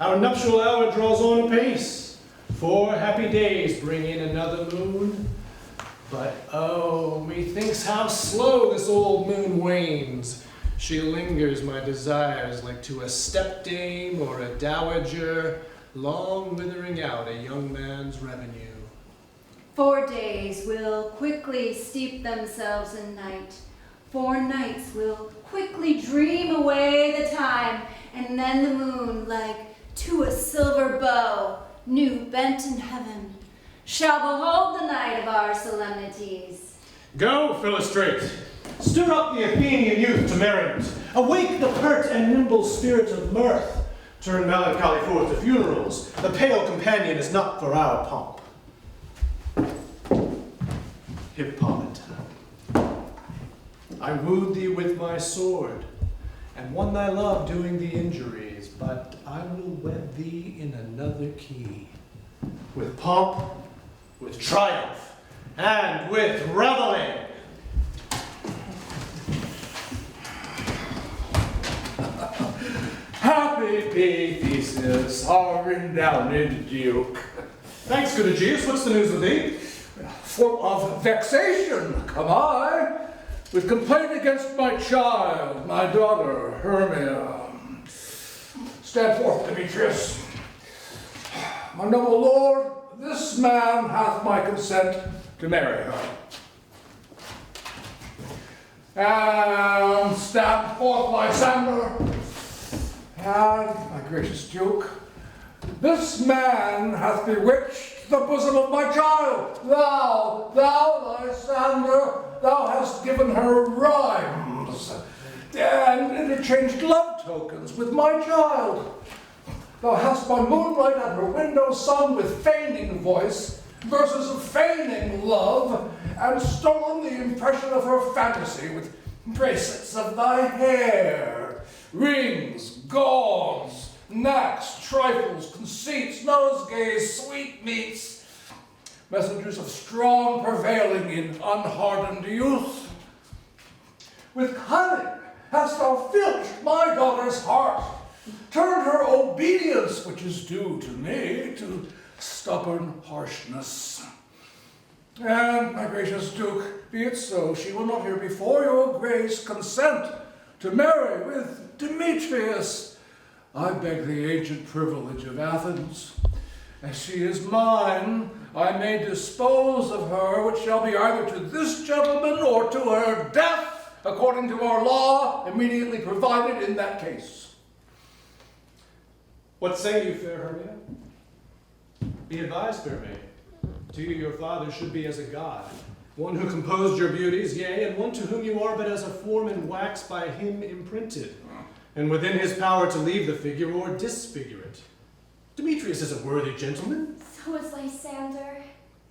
Our nuptial hour draws on apace. 4 happy days bring in another moon. But oh, methinks how slow this old moon wanes. She lingers my desires like to a stepdame or a dowager, long withering out a young man's revenue. 4 days will quickly steep themselves in night. 4 nights will quickly dream away the time, and then the moon, like to a silver bow, new bent in heaven, shall behold the night of our solemnities. Go, Philostrate, stir up the Athenian youth to merriment. Awake the pert and nimble spirit of mirth. Turn melancholy forth to funerals. The pale companion is not for our pomp. Hippolyta, I wooed thee with my sword, and won thy love doing thee injuries, but I will wed thee in another key, with pomp, with triumph, and with reveling. Happy be Theseus, our renowned Duke. Thanks, good Aegeus. What's the news with thee? Full of vexation come I, with complaint against my child, my daughter, Hermia. Stand forth, Demetrius. My noble lord, this man hath my consent to marry her. And stand forth, Lysander. And, my gracious Duke, this man hath bewitched the bosom of my child. Thou, Lysander, thou hast given her rhymes and interchanged love tokens with my child. Thou hast by moonlight at her window sung with feigning voice verses of feigning love, and stolen the impression of her fantasy with bracelets of thy hair, rings, gauds, knacks, trifles, conceits, nosegays, sweetmeats, messengers of strong prevailing in unhardened youth. With cunning hast thou filched my daughter's heart, turned her obedience, which is due to me, to stubborn harshness. And, my gracious Duke, be it so, she will not hear before your grace consent to marry with Demetrius. I beg the ancient privilege of Athens. As she is mine, I may dispose of her, which shall be either to this gentleman or to her death, according to our law immediately provided in that case. What say you, fair Hermia? Be advised, fair maid. To you your father should be as a god, one who composed your beauties, yea, and one to whom you are but as a form in wax by him imprinted, and within his power to leave the figure or disfigure it. Demetrius is a worthy gentleman. So is Lysander.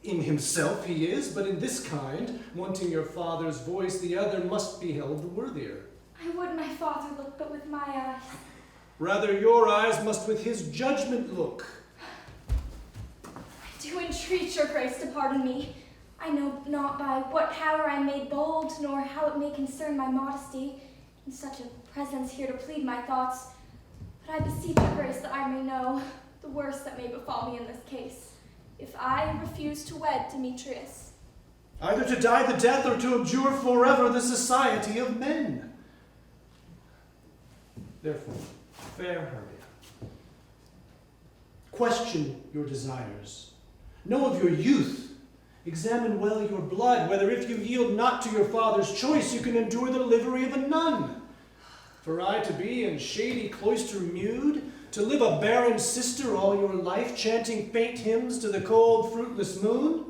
In himself he is, but in this kind, wanting your father's voice, the other must be held the worthier. I would my father look but with my eyes. Rather your eyes must with his judgment look. I do entreat your grace to pardon me. I know not by what power I made bold, nor how it may concern my modesty, in such a presence here to plead my thoughts. But I beseech your grace that I may know the worst that may befall me in this case, if I refuse to wed Demetrius. Either to die the death or to abjure forever the society of men. Therefore, fair Hermia, question your desires. Know of your youth. Examine well your blood, whether if you yield not to your father's choice, you can endure the livery of a nun. For I to be in shady cloister mewed, to live a barren sister all your life, chanting faint hymns to the cold, fruitless moon?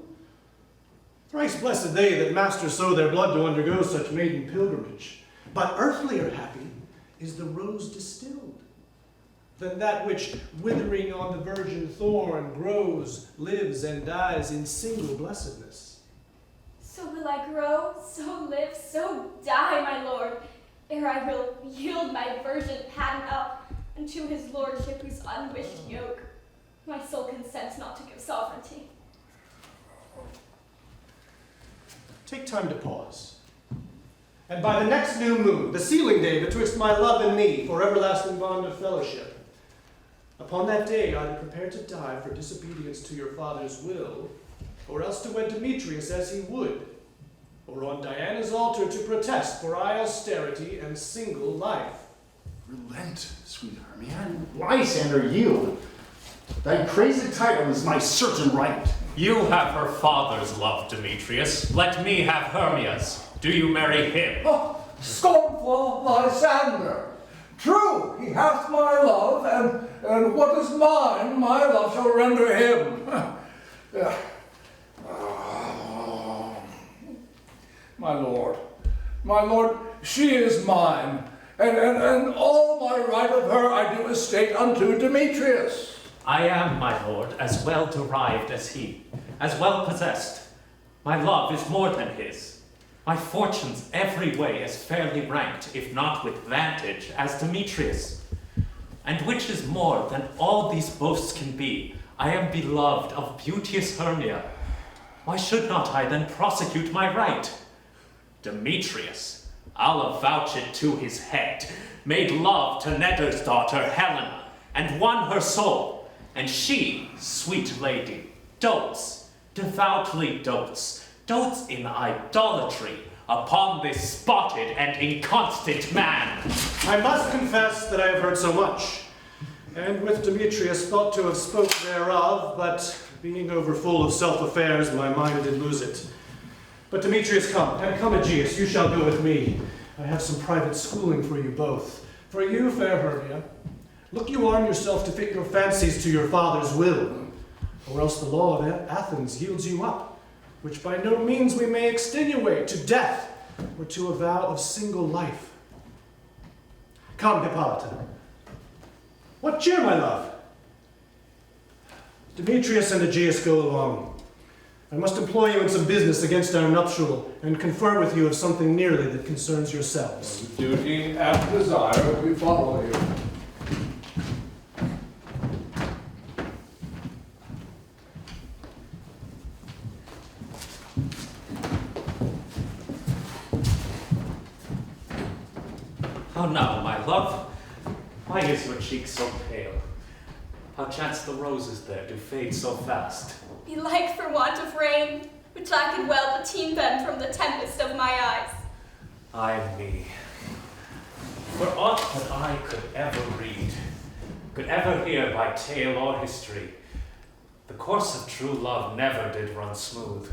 Thrice blessed they that master so their blood to undergo such maiden pilgrimage. But earthlier happy is the rose distilled, than that which, withering on the virgin thorn, grows, lives, and dies in single blessedness. So will I grow, so live, so die, my lord, ere I will yield my virgin patent up unto his lordship whose unwished yoke my soul consents not to give sovereignty. Take time to pause. And by the next new moon, the sealing day betwixt my love and thee, for everlasting bond of fellowship, Upon that day, either prepare to die for disobedience to your father's will, or else to wed Demetrius as he would, or on Diana's altar to protest for austerity and single life. Relent, sweet Hermia, and Lysander yield. Thy crazy title is my certain right. You have her father's love, Demetrius. Let me have Hermia's. Do you marry him? Oh, scornful Lysander! True, he hath my love, and what is mine, my love shall render him. My lord, she is mine, and all my right of her I do estate unto Demetrius. I am, my lord, as well derived as he, as well possessed. My love is more than his. My fortunes every way as fairly ranked, if not with vantage, as Demetrius. And which is more than all these boasts can be, I am beloved of beauteous Hermia. Why should not I then prosecute my right? Demetrius, I'll avouch it to his head, made love to Netter's daughter Helena, and won her soul, and she, sweet lady, dotes, devoutly dotes in idolatry upon this spotted and inconstant man. I must confess that I have heard so much, and with Demetrius thought to have spoke thereof, but being overfull of self-affairs, my mind did lose it. But Demetrius, come, and come, Aegeus, you shall go with me. I have some private schooling for you both. For you, fair Hermia, look you arm yourself to fit your fancies to your father's will, or else the law of Athens yields you up, which by no means we may extenuate to death, or to a vow of single life. Come, Hippolyta. What cheer, my love? Demetrius and Aegeus, go along. I must employ you in some business against our nuptial, and confer with you of something nearly that concerns yourselves. With duty and desire, we follow you. How now, my love? Why is your cheek so pale? How chance the roses there do fade so fast? Belike for want of rain, which I could well pateen them from the tempest of my eyes. Ay me. For aught that I could ever read, could ever hear by tale or history, the course of true love never did run smooth.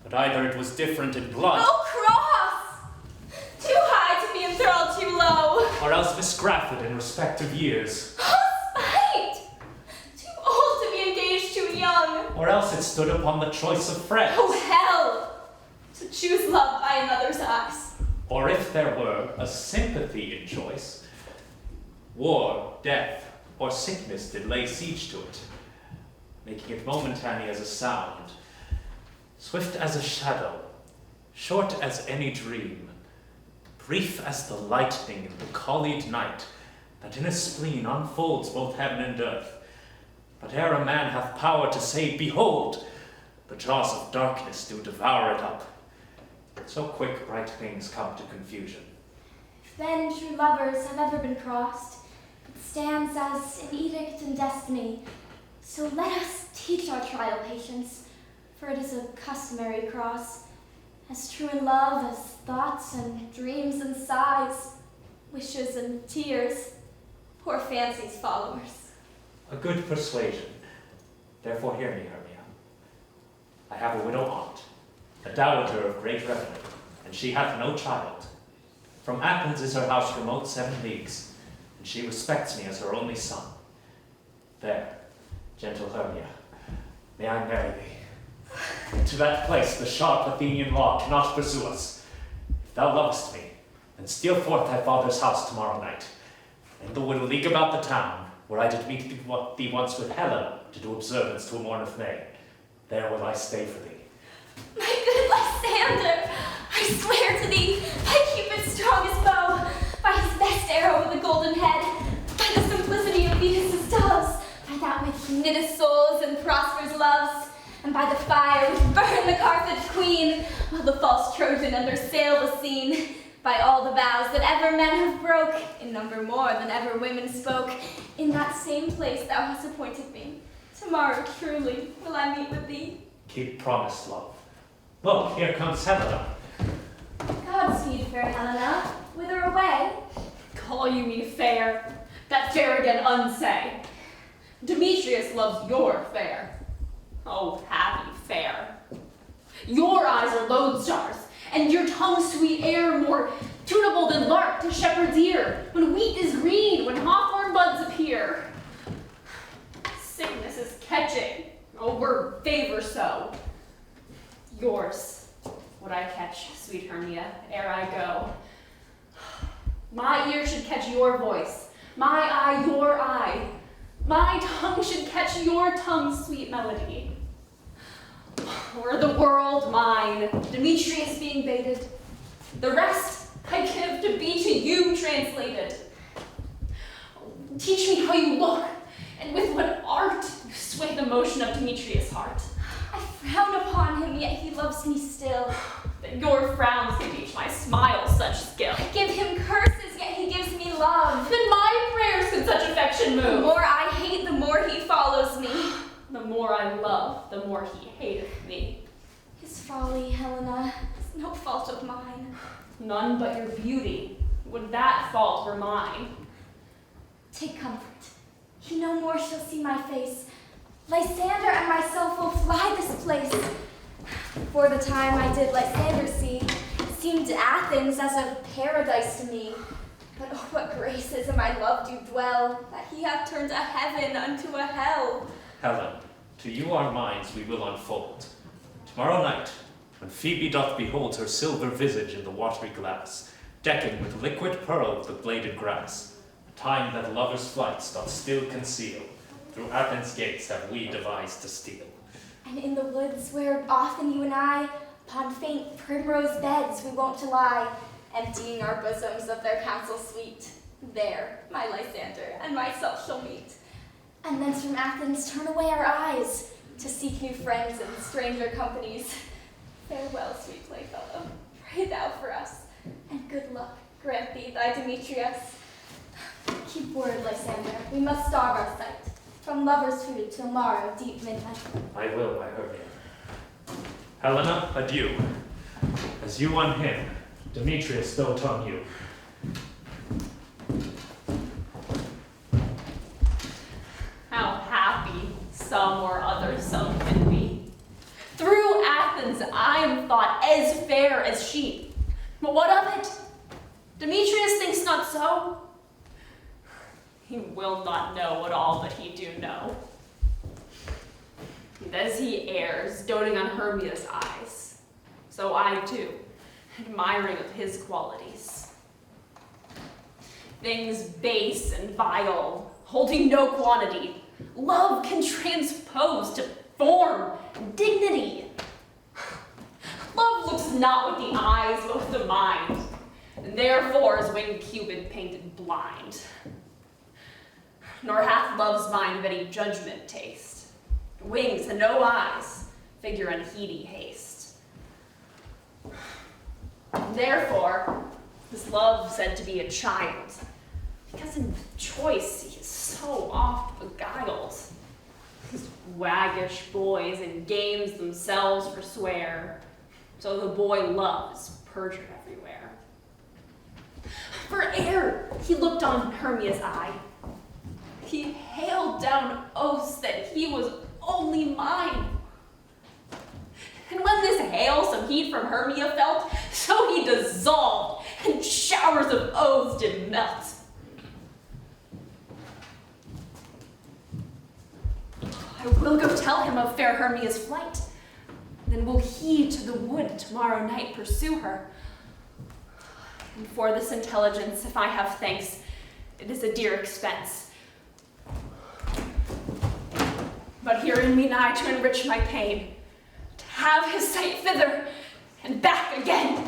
But either it was different in blood, Oh, cross! Too high to be enthralled too low. or else misgrafted in respect of years, Oh, spite! Too old to be engaged too young. or else it stood upon the choice of friends. Oh, hell! To choose love by another's eyes. Or if there were a sympathy in choice, war, death, or sickness did lay siege to it, making it momentary as a sound, swift as a shadow, short as any dream, brief as the lightning in the collied night, that in a spleen unfolds both heaven and earth. But ere a man hath power to say, behold, the jaws of darkness do devour it up. So quick bright things come to confusion. If then true lovers have ever been crossed, it stands as an edict in destiny. So let us teach our trial patience, for it is a customary cross, as true in love as thoughts and dreams and sighs, wishes and tears, poor fancy's followers. A good persuasion. Therefore hear me, Hermia. I have a widow aunt, a dowager of great revenue, and she hath no child. From Athens is her house remote 7 leagues, and she respects me as her only son. There, gentle Hermia, may I marry thee. And to that place the sharp Athenian law cannot pursue us. If thou lovest me, then steal forth thy father's house tomorrow night, and the wood league about the town, where I did meet thee once with Helena to do observance to a mourneth May. There will I stay for thee. My good Lysander, I swear to thee, by Cupid's strongest bow, by his best arrow with a golden head, by the simplicity of Venus's doves, by that which knitteth souls and prospers loves, and by the fire which burned the Carthage queen, while the false Trojan under sail was seen, by all the vows that ever men have broke, in number more than ever women spoke, in that same place thou hast appointed me. Tomorrow, truly, will I meet with thee. Keep promise, love. Look, here comes Helena. Godspeed, fair Helena. Whither away? Call you me fair? That fair again unsay. Demetrius loves your fair. Oh, happy fair. Your eyes are lodestars, and your tongue sweet air more tunable than lark to shepherd's ear, when wheat is green, when hawthorn buds appear. Sickness is catching, over favor so. Yours would I catch, sweet Hermia, ere I go. My ear should catch your voice, my eye your eye. My tongue should catch your tongue's sweet melody. Were the world mine, Demetrius being baited, the rest I give to be to you translated. Teach me how you look, and with what art you sway the motion of Demetrius' heart. I frown upon him, yet he loves me still. That your frowns can teach my smile such skill. I give him curses, yet he gives me love. Then my prayers could such affection The move. more I hate, the more he follows me. The more I love, the more he hateth me. His folly, Helena, is no fault of mine. None but your beauty. Would that fault were mine. Take comfort. He no more shall see my face. Lysander and myself will fly this place. For the time I did Lysander see, seemed Athens as a paradise to me. But oh, what graces in my love do dwell, that he hath turned a heaven unto a hell. Helen, to you our minds we will unfold. Tomorrow night, when Phoebe doth behold her silver visage in the watery glass, decking with liquid pearl the bladed grass, a time that lovers' flights doth still conceal, through Athens' gates have we devised to steal. And in the woods where often you and I, upon faint primrose beds we wont to lie, emptying our bosoms of their counsel sweet, there my Lysander and myself shall meet. And thence from Athens turn away our eyes, to seek new friends and stranger companies. Farewell, sweet playfellow, pray thou for us, and good luck grant thee thy Demetrius. Keep word, Lysander, we must starve our sight. From lover's food till morrow deep midnight. I will, my Hermia. Helena, adieu. As you on him, Demetrius dote on you. How happy some or other some can be. Through Athens I am thought as fair as she. But what of it? Demetrius thinks not so. He will not know at all that he do know. And as he errs, doting on Hermia's eyes, so I too, admiring of his qualities. Things base and vile, holding no quantity, love can transpose to form and dignity. Love looks not with the eyes, but with the mind, and therefore is winged Cupid painted blind. Nor hath love's mind of any judgment taste, wings and no eyes, figure unheedy haste. Therefore, is love said to be a child, because in choice he is so oft beguiled. These waggish boys in games themselves forswear, so the boy loves perjured everywhere. For ere he looked on Hermia's eye, he hailed down oaths that he was only mine. And when this hail some heat from Hermia felt, so he dissolved, and showers of oaths did melt. I will go tell him of fair Hermia's flight. Then will he to the wood tomorrow night pursue her. And for this intelligence, if I have thanks, it is a dear expense. But here in me nigh to enrich my pain, to have his sight thither and back again.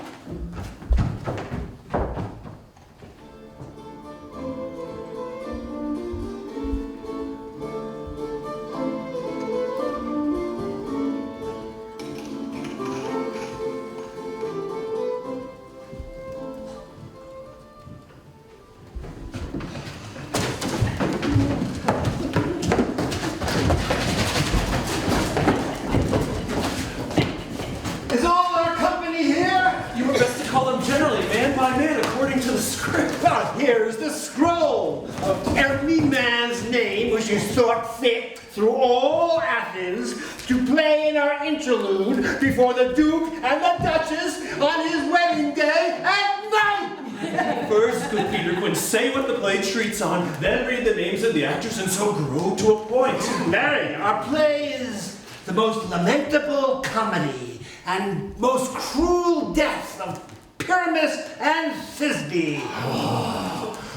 my men according to the script. Well, here's the scroll of every man's name which is thought fit through all Athens to play in our interlude before the Duke and the Duchess on his wedding day at night. First, good Peter Quinn, say what the play treats on, then read the names of the actors, and so grow to a point. Mary, our play is the most lamentable comedy and most cruel death of Pyramus and Thisbe.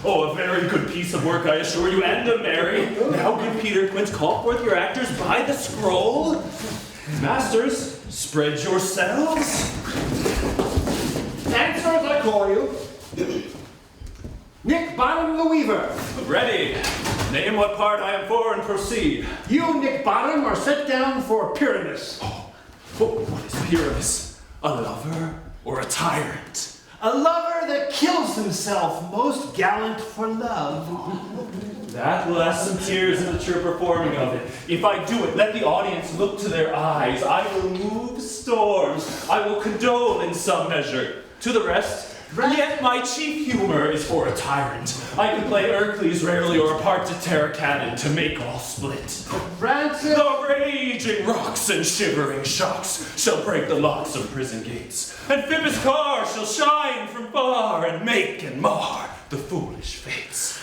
Oh, a very good piece of work, I assure you, and a merry. Now, good Peter Quince, call forth your actors by the scroll. Masters, spread yourselves. Answer as I call you. Nick Bottom the Weaver. Ready. Name what part I am for and proceed. You, Nick Bottom, are set down for Pyramus. What is Pyramus? A lover or a tyrant? A lover that kills himself, most gallant for love. That will add some tears into your performing of it. If I do it, let the audience look to their eyes. I will move storms. I will condole in some measure. To the rest, yet my chief humor is for a tyrant. I can play Hercules rarely or a part to tear a cannon to make all split. Francis. The raging rocks and shivering shocks shall break the locks of prison gates. And Phoebus' car shall shine from far and make and mar the foolish fates.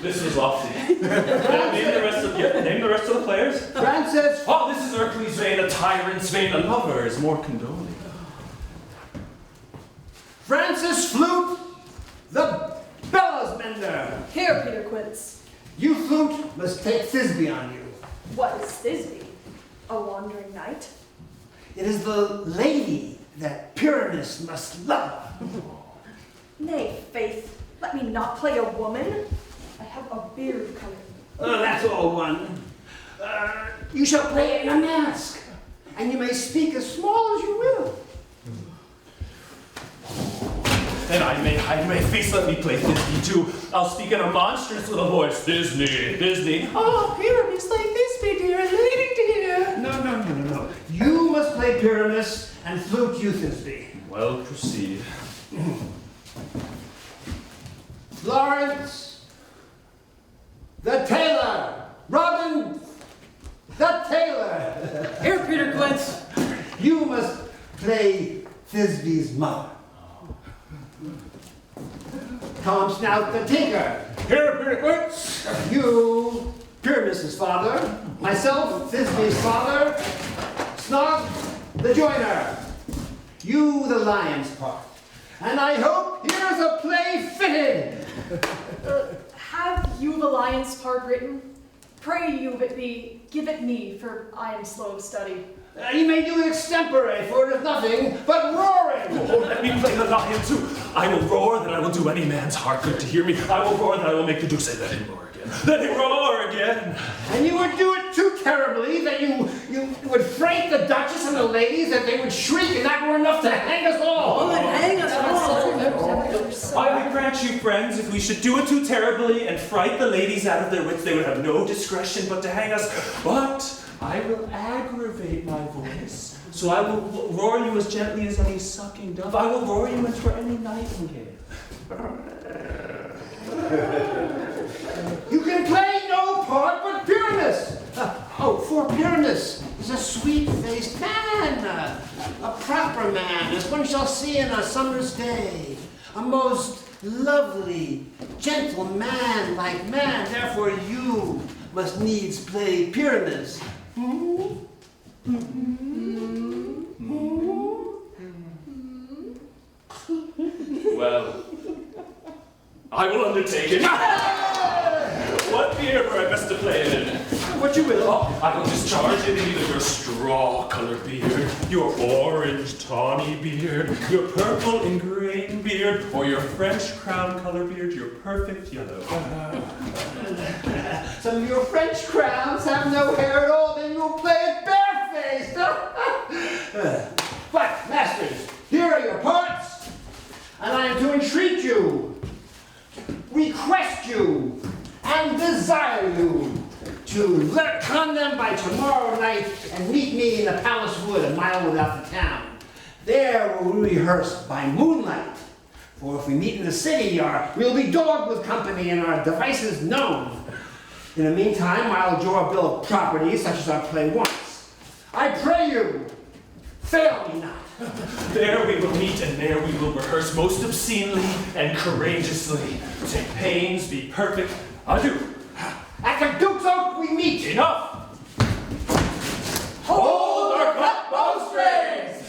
This was lofty. Name the rest of the players. Francis. Oh, this is Hercules' vein, a tyrant's vein, a lover is more condoling. Francis Flute, the bellows mender. Here, Peter Quince. You, Flute, must take Thisbe on you. What is Thisbe? A wandering knight? It is the lady that Pyramus must love. Nay, Faith, let me not play a woman. I have a beard coming. Oh, that's all one. You shall play in a mask, and you may speak as small as you will. And I may face, let me play Thisbe too. I'll speak in a monstrous little voice. Disney. Oh, Pyramus, like Thisbe, dear, lady dear. No. You must play Pyramus and Flute you Thisbe. Well, proceed. Florence, the tailor. Robin, the tailor. Here, Peter Quince. You must play Thisbe's mother. Tom Snout, the tinker. Here, Peter Quince. You, Pyramus's father. Myself, Thisbe's father. Snog, the joiner. You, the lion's part. And I hope here's a play fitted. Have you the lion's part written? Pray you give it me, for I am slow of study. You may do it extempore, for it is nothing but roaring. Oh, let me play the lion too. I will roar that I will do any man's heart good to hear me. I will roar that I will make the Duke say, let him roar again. Let him roar again. And you would do it too terribly that you would fright the Duchess and the ladies that they would shriek and that were enough to hang us all. Hang us all. I would grant you, friends, if we should do it too terribly and fright the ladies out of their wits, they would have no discretion but to hang us. But I will aggravate my voice, so I will roar you as gently as any sucking dove. I will roar you as for any nightingale. You can play no part but Pyramus. For Pyramus is a sweet-faced man, a proper man, as one shall see in a summer's day, a most lovely, gentle man like man. Therefore you must needs play Pyramus. Well, I will undertake it. What beard were I best to play it in? What you will. Oh, I will discharge it in either your straw-colored beard, your orange tawny beard, your purple ingrain beard, or your French crown-colored beard, your perfect yellow. Some of your French crowns have no hair at all, then you'll play it barefaced. But, masters, here are your parts, and I am to entreat you, request you, and desire you to con them by tomorrow night and meet me in the palace wood a mile without the town. There we'll rehearse by moonlight. For if we meet in the city, we'll be dogged with company and our devices known. In the meantime, I'll draw a bill of property such as our play wants. I pray you, fail me not. There we will meet, and there we will rehearse most obscenely and courageously. Take pains, be perfect. Adieu. At the Duke's Oak we meet. Enough! Hold our cut bowstrings!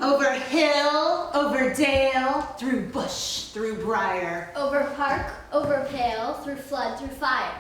Over hill, over dale, through bush, through briar. Over park, over pale, through flood, through fire.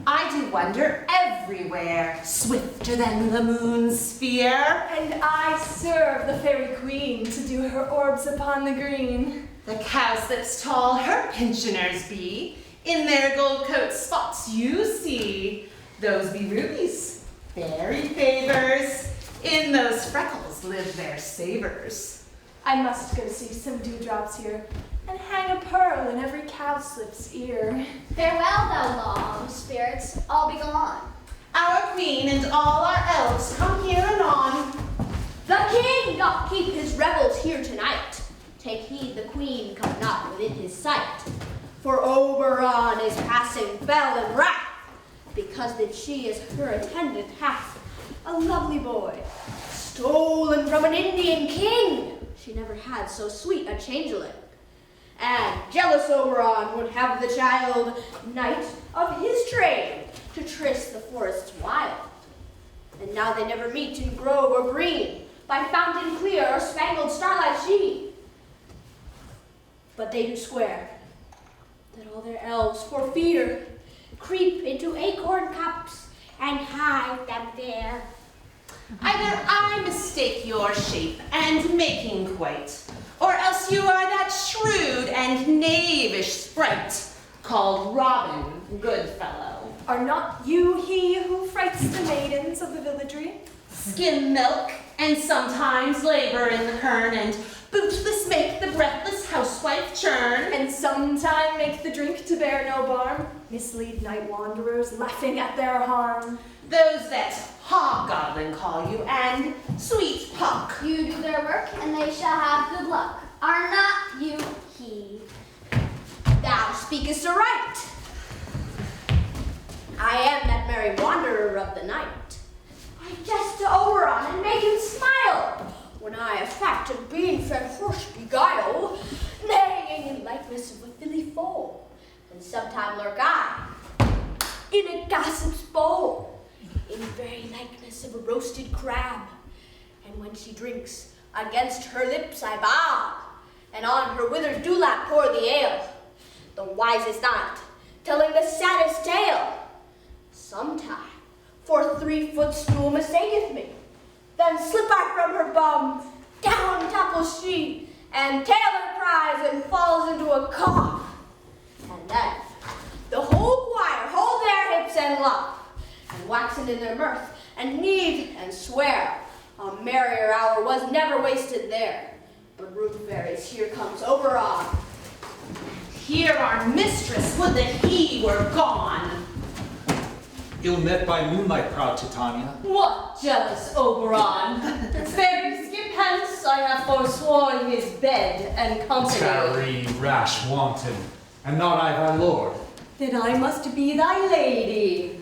I do wander everywhere, swifter than the moon's sphere. And I serve the fairy queen to do her orbs upon the green. The cowslips tall her pensioners be, in their gold coat spots you see. Those be rubies, fairy favors, in those freckles live their savors. I must go see some dewdrops here, and hang a pearl in every cowslip's ear. Farewell, thou long spirits, all be gone. Our queen and all our elves come here anon. The king doth keep his revels here tonight. Take heed the queen come not within his sight. For Oberon is passing fell and wrath, because that she is her attendant hath a lovely boy, stolen from an Indian king. She never had so sweet a changeling. And jealous Oberon would have the child knight of his train to trace the forests wild. And now they never meet in grove or green, by fountain clear or spangled starlight sheen. But they do swear that all their elves for fear creep into acorn cups and hide them there. Either I mistake your shape and making quite, or else you are that shrewd and knavish sprite called Robin Goodfellow. Are not you he who frights the maidens of the villagery? Skim milk, and sometimes labor in the kern, and bootless make the breathless housewife churn. And sometime make the drink to bear no barm, mislead night wanderers, laughing at their harm. Those that hobgoblin call you, and sweet puck. You do their work, and they shall have good luck. Are not you he? Thou speakest aright. I am that merry wanderer of the night. I jest to Oberon and make him smile, when I affect a bean-fed horse beguile, neighing in likeness of a filly foal, and sometime lurk I in a gossip's bowl, in very likeness of a roasted crab, and when she drinks, against her lips I bow, and on her withered dewlap pour the ale, the wisest not, telling the saddest tale. Sometime, for 3-foot stool mistaketh me, then slip I from her bum, down topples she, and Taylor cries and falls into a cough. And then the whole choir hold their hips and laugh, and waxen in their mirth, and need and swear. A merrier hour was never wasted there. But rude fairies, here comes Oberon. Here our mistress, would that he were gone. Ill met by moonlight, proud Titania. What jealous Oberon? Fairy skip hence, I have forsworn his bed and company. Tarry, rash wanton, and not I thy lord. Then I must be thy lady.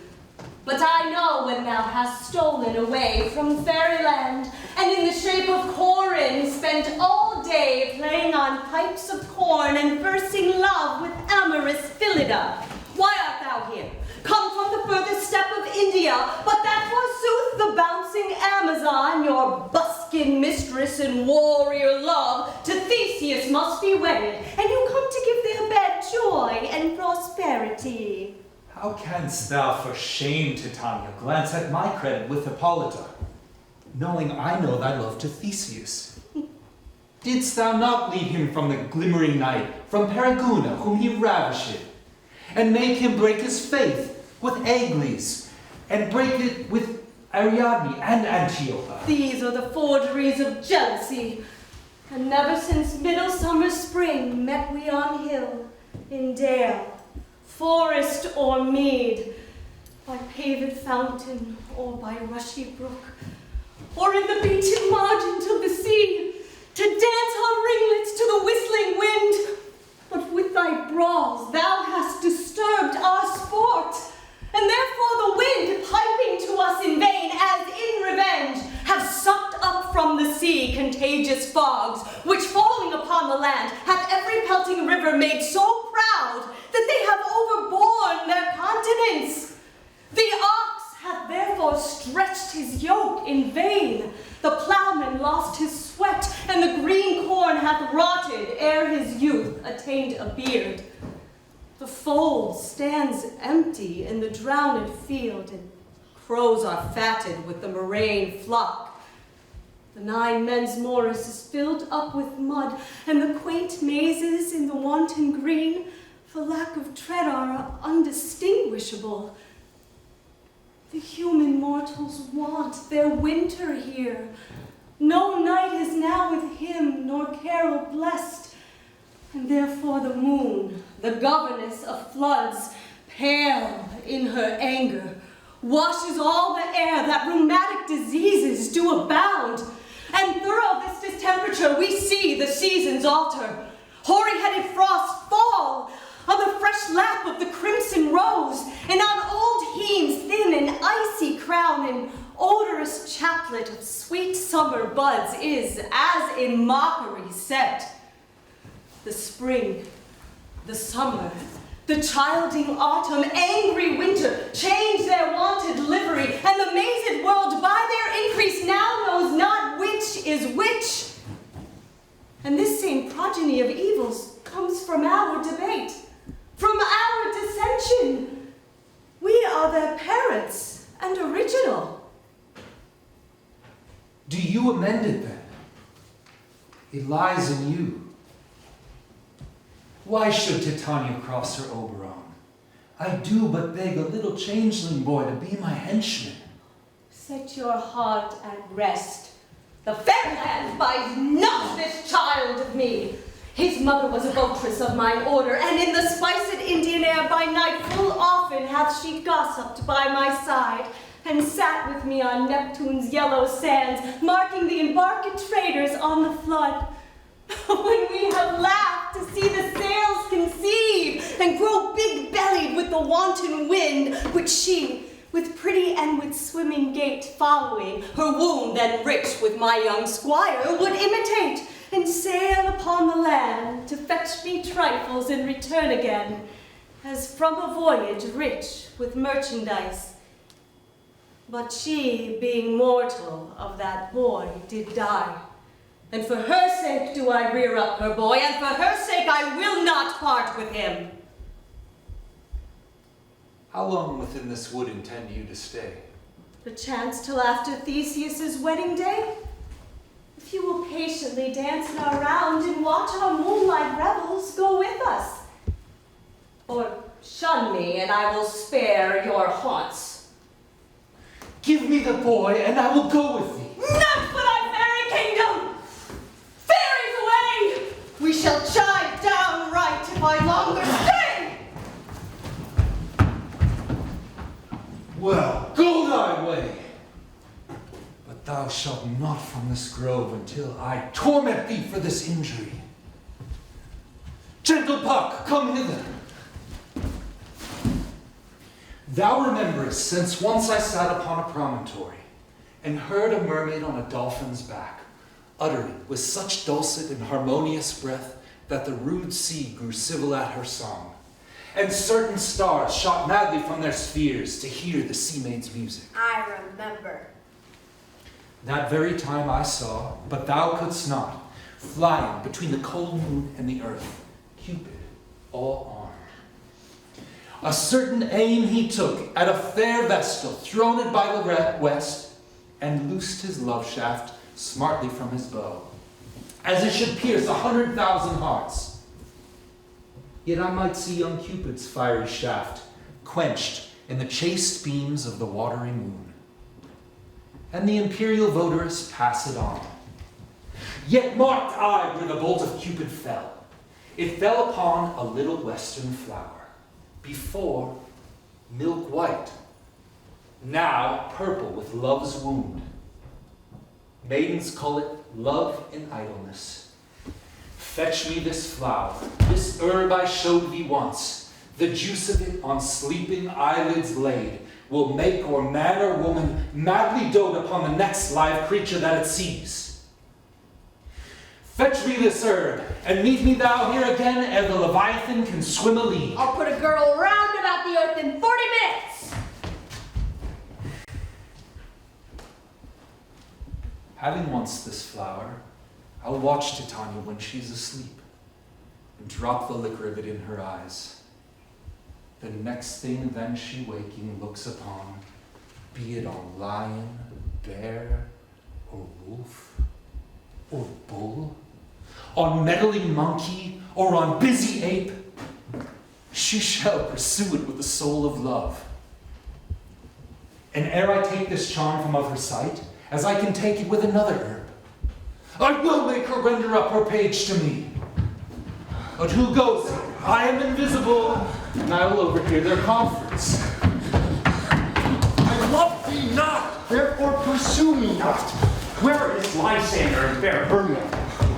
But I know when thou hast stolen away from fairyland, and in the shape of Corin spent all day playing on pipes of corn and versing love with amorous Phillida. Why art thou here? Come from the furthest step of India, but that forsooth the bouncing Amazon, your buskin mistress and warrior love, to Theseus must be wedded, and you come to give their bed joy and prosperity. How canst thou, for shame, Titania, glance at my credit with Hippolyta, knowing I know thy love to Theseus? Didst thou not lead him from the glimmering night, from Periguna, whom he ravished, and make him break his faith with Agles, and break it with Ariadne and Antiopa? These are the forgeries of jealousy, and never since middle summer spring met we on hill, in dale, forest or mead, by paved fountain or by rushy brook, or in the beaten margin of the sea, to dance our ringlets to the whistling wind. But with thy brawls thou hast disturbed our sport, and therefore the wind, piping to us in vain, as in revenge, have sucked up from the sea contagious fogs, which falling upon the land hath every pelting river made so proud that they have overborne their continents. The ox hath therefore stretched his yoke in vain, the plowman lost his sweat, and the green corn hath rotted ere his youth attained a beard. The fold stands empty in the drowned field, and crows are fatted with the murrain flock. The 9 men's morris is filled up with mud, and the quaint mazes in the wanton green, for lack of tread, are undistinguishable. The human mortals want their winter here. No night is now with him, nor carol blessed, and therefore the moon, the governess of floods, pale in her anger, washes all the air that rheumatic diseases do abound. And through this distemperature we see the seasons alter. Hoary-headed frosts fall on the fresh lap of the crimson rose, and on old hemes thin and icy crown, an odorous chaplet of sweet summer buds is, as in mockery, set. The spring, the summer, the childing autumn, angry winter, change their wonted livery, and the mazed world by their increase now knows not which is which. And this same progeny of evils comes from our debate, from our dissension. We are their parents and original. Do you amend it then? It lies in you. Why should Titania cross her Oberon? I do but beg a little changeling boy to be my henchman. Set your heart at rest. The fair land buys not this child of me. His mother was a votress of mine order, and in the spiced Indian air by night full often hath she gossiped by my side, and sat with me on Neptune's yellow sands, marking the embarked traders on the flood. When we have laughed to see the sails conceive, and grow big-bellied with the wanton wind, which she, with pretty and with swimming gait following, her wound then rich with my young squire, would imitate, and sail upon the land to fetch me trifles and return again, as from a voyage rich with merchandise. But she, being mortal of that boy, did die. And for her sake do I rear up her boy, and for her sake I will not part with him. How long within this wood intend you to stay? Perchance till after Theseus's wedding day? If you will patiently dance in our round and watch our moonlight revels, go with us. Or shun me, and I will spare your haunts. Give me the boy, and I will go with thee. Not for thy fairy kingdom! Fairies away! We shall chide down right if I longer stay! Well, go thy way. But thou shalt not from this grove until I torment thee for this injury. Gentle Puck, come hither. Thou rememberest, since once I sat upon a promontory, and heard a mermaid on a dolphin's back, uttering with such dulcet and harmonious breath that the rude sea grew civil at her song, and certain stars shot madly from their spheres to hear the sea maid's music. I remember. That very time I saw, but thou couldst not, flying between the cold moon and the earth, Cupid, all armed. A certain aim he took at a fair vestal throned by the west, and loosed his love shaft smartly from his bow, as it should pierce 100,000 hearts. Yet I might see young Cupid's fiery shaft quenched in the chaste beams of the watery moon, and the imperial votaress passed on. Yet marked I where the bolt of Cupid fell. It fell upon a little western flower, before milk white, now purple with love's wound. Maidens call it love in idleness. Fetch me this flower, this herb I showed thee once. The juice of it on sleeping eyelids laid will make or man or woman madly dote upon the next live creature that it sees. Fetch me this herb, and meet me thou here again ere the Leviathan can swim a league. I'll put a girdle round about the earth in 40 minutes. Having once this flower, I'll watch Titania when she's asleep, and drop the liquor of it in her eyes. The next thing then she waking looks upon, be it on lion, bear, or wolf, or bull, on meddling monkey, or on busy ape, she shall pursue it with the soul of love. And ere I take this charm from of her sight, as I can take it with another herb, I will make her render up her page to me. But who goes here? I am invisible, and I will overhear their conference. I love thee not, therefore pursue me not. Where is Lysander and fair Hermia?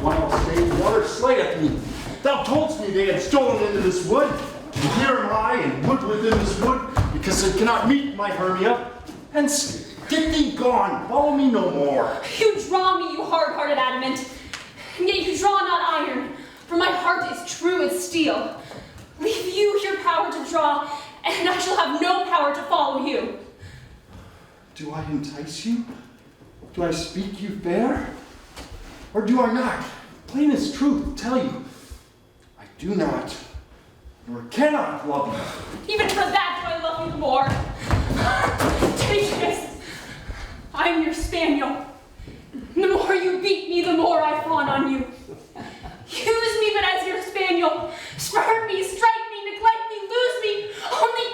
One will stay, the other slayeth me. Thou toldst me they had stolen into this wood. And here am I, and wood within this wood, because it cannot meet my Hermia. Hence, get thee gone, follow me no more. You draw me, you hard-hearted adamant, and yet you draw not iron, for my heart is true as steel. Leave you your power to draw, and I shall have no power to follow you. Do I entice you? Do I speak you fair? Or do I not? Plain as truth, tell you, I do not, nor cannot love you. Even for that do I love you the more. Take this. I am your spaniel. The more you beat me, the more I fawn on you. Use me but as your spaniel. Spurn me, strike me, neglect me, lose me. Only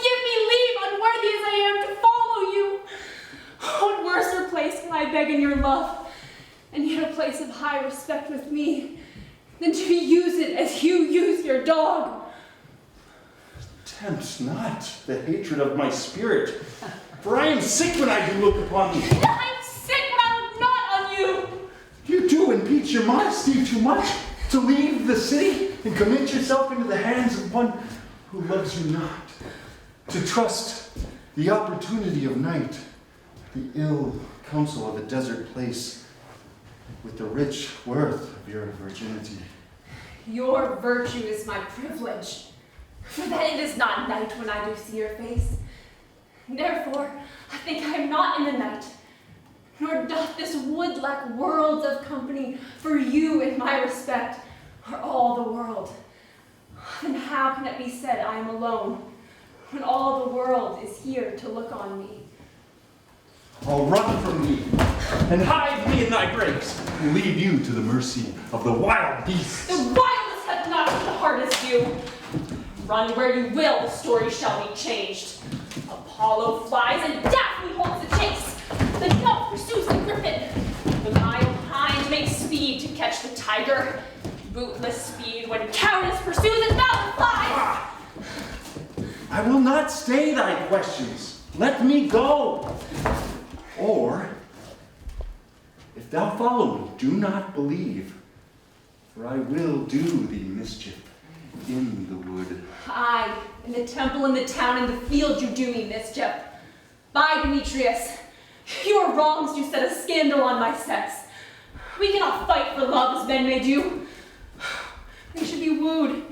in your love, and yet a place of high respect with me, than to use it as you use your dog. Tempt not the hatred of my spirit, for I am sick when I do look upon you. I'm sick when I look not on you. You do impeach your modesty too much to leave the city and commit yourself into the hands of one who loves you not. To trust the opportunity of night, the ill counsel of a desert place, with the rich worth of your virginity. Your virtue is my privilege, for that it is not night when I do see your face. Therefore, I think I am not in the night, nor doth this wood lack worlds of company for you in my respect, or all the world. Then how can it be said I am alone, when all the world is here to look on me? I'll run from thee, and hide me in thy brakes, and leave you to the mercy of the wild beasts. The wildest hath not such a heart as you. Run where you will, the story shall be changed. Apollo flies and Daphne holds the chase. The dove pursues the griffin. The mild hind makes speed to catch the tiger. Bootless speed when cowardice pursues and valor flies. I will not stay thy questions. Let me go. Or, if thou follow me, do not believe, for I will do thee mischief in the wood. Aye, in the temple, in the town, in the field you do me mischief. By Demetrius, your wrongs do set a scandal on my sex. We cannot fight for love as men may do. We should be wooed,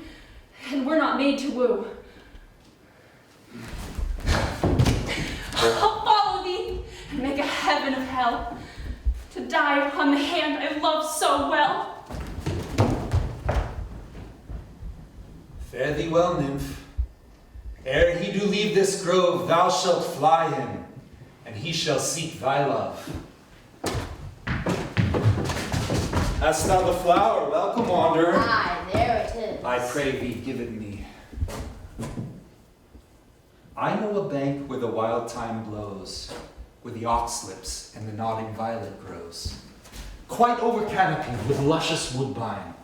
and we're not made to woo. I'll follow thee and make a heaven of hell, to die upon the hand I love so well. Fare thee well, nymph. Ere he do leave this grove, thou shalt fly him, and he shall seek thy love. Hast thou the flower? Welcome, wanderer. Aye, there it is. I pray thee, give it me. I know a bank where the wild thyme blows, where the oxlips and the nodding violet grows, quite over canopied with luscious woodbine,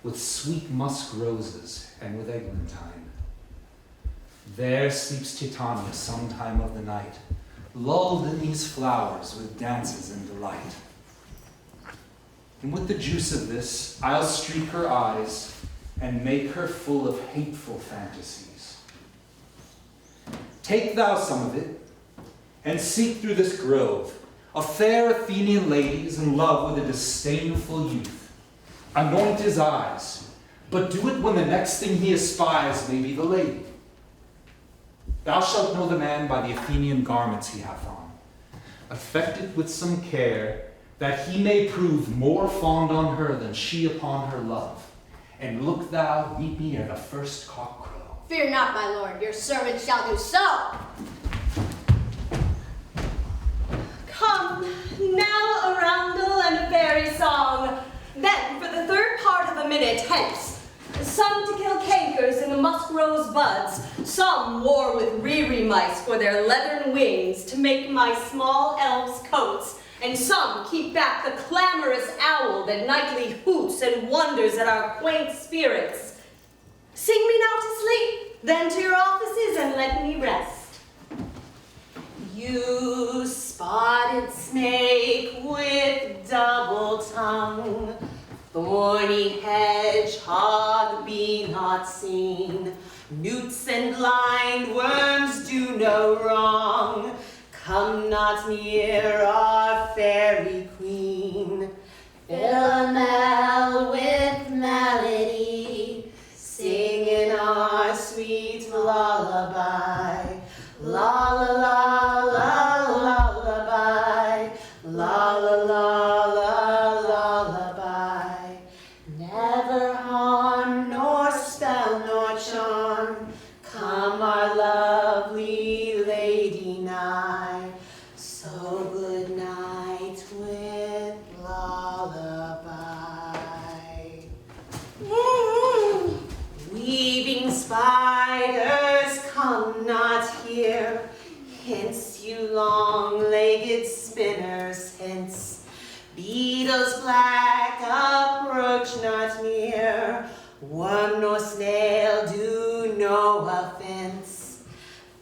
with sweet musk roses, and with eglantine. There sleeps Titania some time of the night, lulled in these flowers with dances and delight. And with the juice of this, I'll streak her eyes and make her full of hateful fantasies. Take thou some of it, and seek through this grove of fair Athenian ladies in love with a disdainful youth. Anoint his eyes, but do it when the next thing he espies may be the lady. Thou shalt know the man by the Athenian garments he hath on, affected with some care, that he may prove more fond on her than she upon her love. And look thou meet me ere the first cock crow. Fear not, my lord, your servant shall do so. Come, now a roundel and a fairy song. Then, for the third part of a minute, hence. Some to kill cankers in the musk rose buds. Some war with riri mice for their leathern wings to make my small elves coats. And some keep back the clamorous owl that nightly hoots and wonders at our quaint spirits. Sing me now to sleep, then to your offices and let me rest. You spotted snake with double tongue, thorny hedgehog, be not seen. Newts and blind worms do no wrong. Come not near our fairy queen. Philomel with melody, Singing our sweet lullaby. La la la la lullaby. La la la la lullaby. Never harm nor spell nor charm. Come our lovely lady nigh. So good night with lullaby. Weaving spiders, come not here. Hence, you long-legged spinners, hence. Beetles black approach not near, worm nor snail do no offense.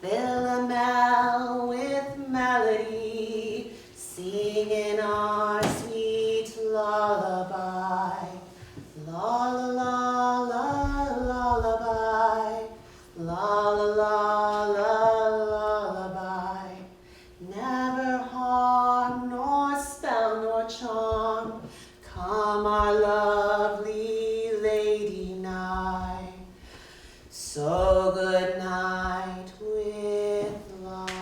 Philomel with melody, singing our sweet lullaby. La la la la lullaby, la la la la lullaby. Never harm nor spell nor charm, come our lovely lady nigh. So good night with lullaby.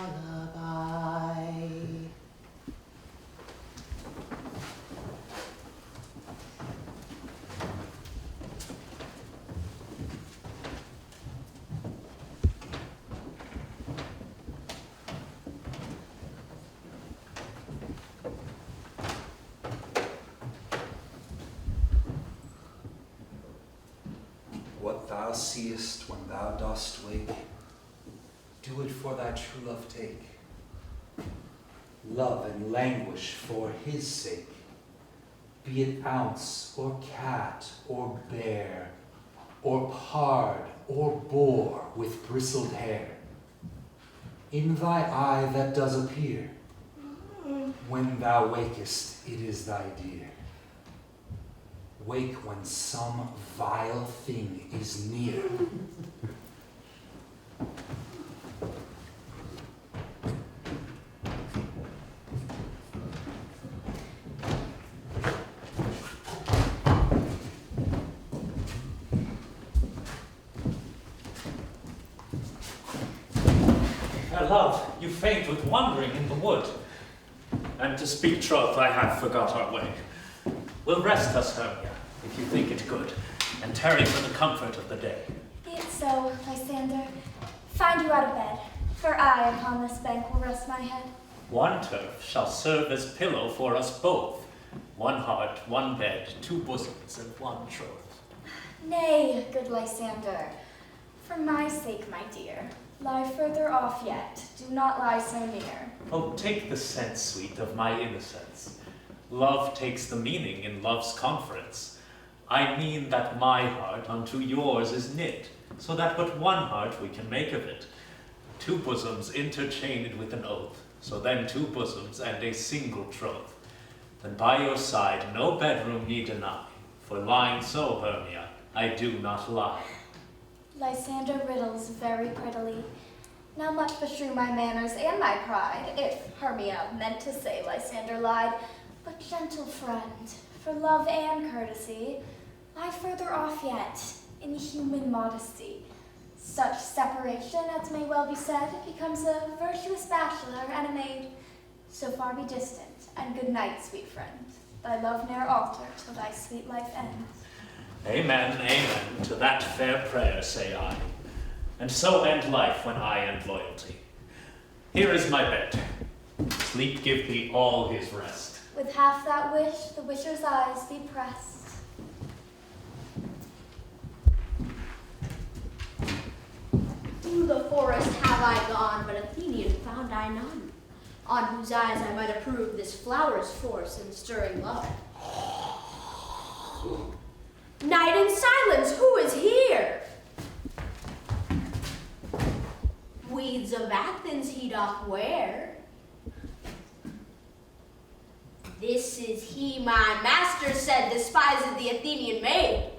What thou seest when thou dost wake, do it for thy true love take. Love and languish for his sake, be it ounce or cat or bear, or pard or boar with bristled hair. In thy eye that does appear, when thou wakest, it is thy dear. Wake when some vile thing is near. Fair love, you faint with wandering in the wood. And to speak troth, I have forgot our way. We'll rest us, Hermia, if you think it good, and tarry for the comfort of the day. Be it so, Lysander. Find you out of bed, for I upon this bank will rest my head. One turf shall serve as pillow for us both. One heart, one bed, two bosoms, and one troth. Nay, good Lysander, for my sake, my dear, lie further off yet. Do not lie so near. Oh, take the sense, sweet, of my innocence. Love takes the meaning in love's conference. I mean that my heart unto yours is knit, so that but one heart we can make of it. Two bosoms interchained with an oath, so then two bosoms and a single troth. Then by your side no bedroom need deny, for lying so, Hermia, I do not lie. Lysander riddles very prettily. Now much beshrew my manners and my pride, if Hermia meant to say Lysander lied. But gentle friend, for love and courtesy, lie further off yet, in human modesty. Such separation, as may well be said, becomes a virtuous bachelor and a maid. So far be distant, and good night, sweet friend. Thy love ne'er alter till thy sweet life ends. Amen, amen, to that fair prayer say I. And so end life when I end loyalty. Here is my bed. Sleep give thee all his rest. With half that wish, the wisher's eyes be pressed. Through the forest have I gone, but Athenian found I none, on whose eyes I might approve this flower's force in stirring love. Night and silence, who is here? Weeds of Athens he doth wear. This is he my master said despised the Athenian maid.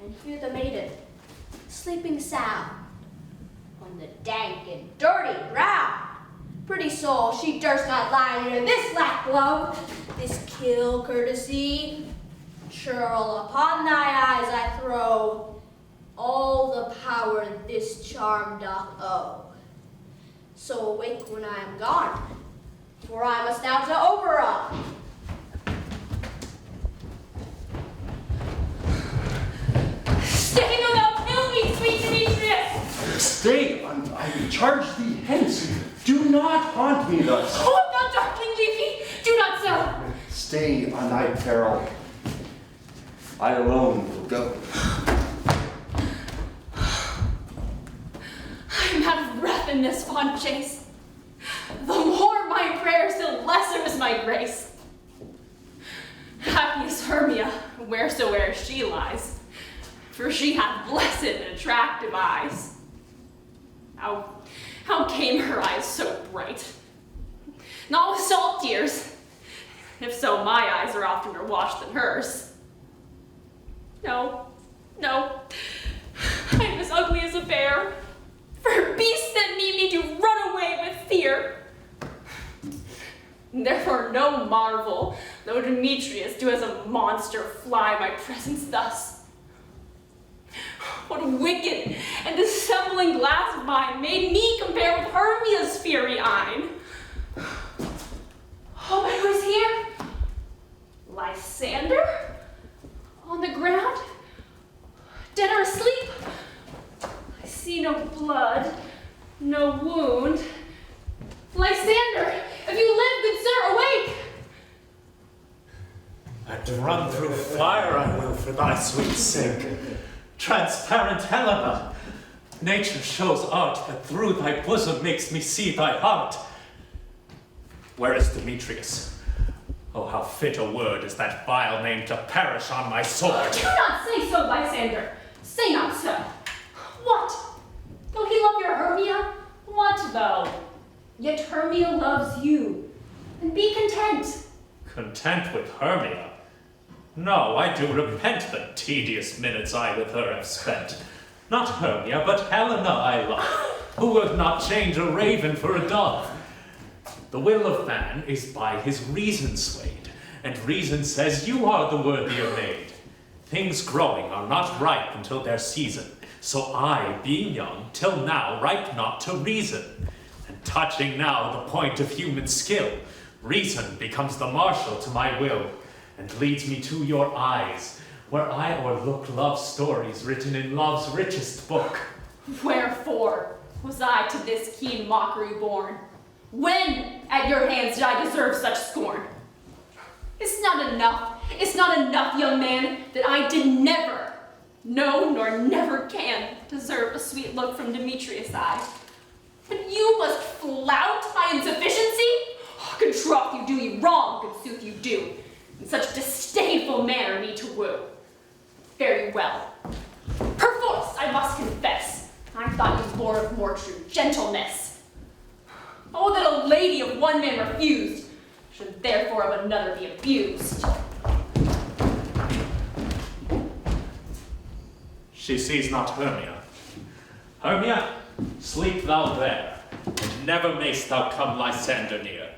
And here the maiden, sleeping sound, on the dank and dirty ground. Pretty soul, she durst not lie near this lack love, this kill courtesy. Churl, upon thy eyes I throw all the power this charm doth owe. So awake when I am gone, for I must now to Oberon. Stay, or thou kill me, sweet Demetrius! Stay, I charge thee hence. Do not haunt me thus. Oh, thou darkling, leave me! Do not so! Stay on thy peril. I alone will go. I am out of breath in this fond chase. The more my prayers to my grace. Happy is Hermia, wheresoe'er she lies, for she hath blessed and attractive eyes. How came her eyes so bright? Not with salt tears. If so, my eyes are oftener washed than hers. No, I am as ugly as a bear, for beasts that meet me do run away with fear. Therefore no marvel, though Demetrius do as a monster fly my presence thus. What wicked and dissembling glass of mine made me compare with Hermia's fiery eyne? Oh, but who is here? Lysander? On the ground? Dead or asleep? I see no blood, no wound. Lysander, if you live, good sir, awake! And run through fire I will for thy sweet sake. Transparent Helena, nature shows art that through thy bosom makes me see thy heart. Where is Demetrius? Oh, how fit a word is that vile name to perish on my sword. Do not say so, Lysander. Say not so. What? Though he love your Hermia? What though? Yet Hermia loves you. And be content. Content with Hermia? No, I do repent the tedious minutes I with her have spent. Not Hermia, but Helena I love, who would not change a raven for a dove. The will of man is by his reason swayed, and reason says you are the worthier maid. Things growing are not ripe until their season, so I, being young, till now ripe not to reason. And touching now the point of human skill, reason becomes the marshal to my will, and leads me to your eyes, where I o'erlook love's stories written in love's richest book. Wherefore was I to this keen mockery born? When at your hands did I deserve such scorn? It's not enough, young man, that I did never, no, nor never can, deserve a sweet look from Demetrius' eye. But you must flout my insufficiency? Oh, good troth you do ye wrong, good sooth you do, in such disdainful manner me to woo. Very well. Perforce, I must confess, I thought you bore of more true gentleness. Oh, that a lady of one man refused, should therefore of another be abused. She sees not Hermia. Hermia, sleep thou there, and never mayst thou come Lysander near.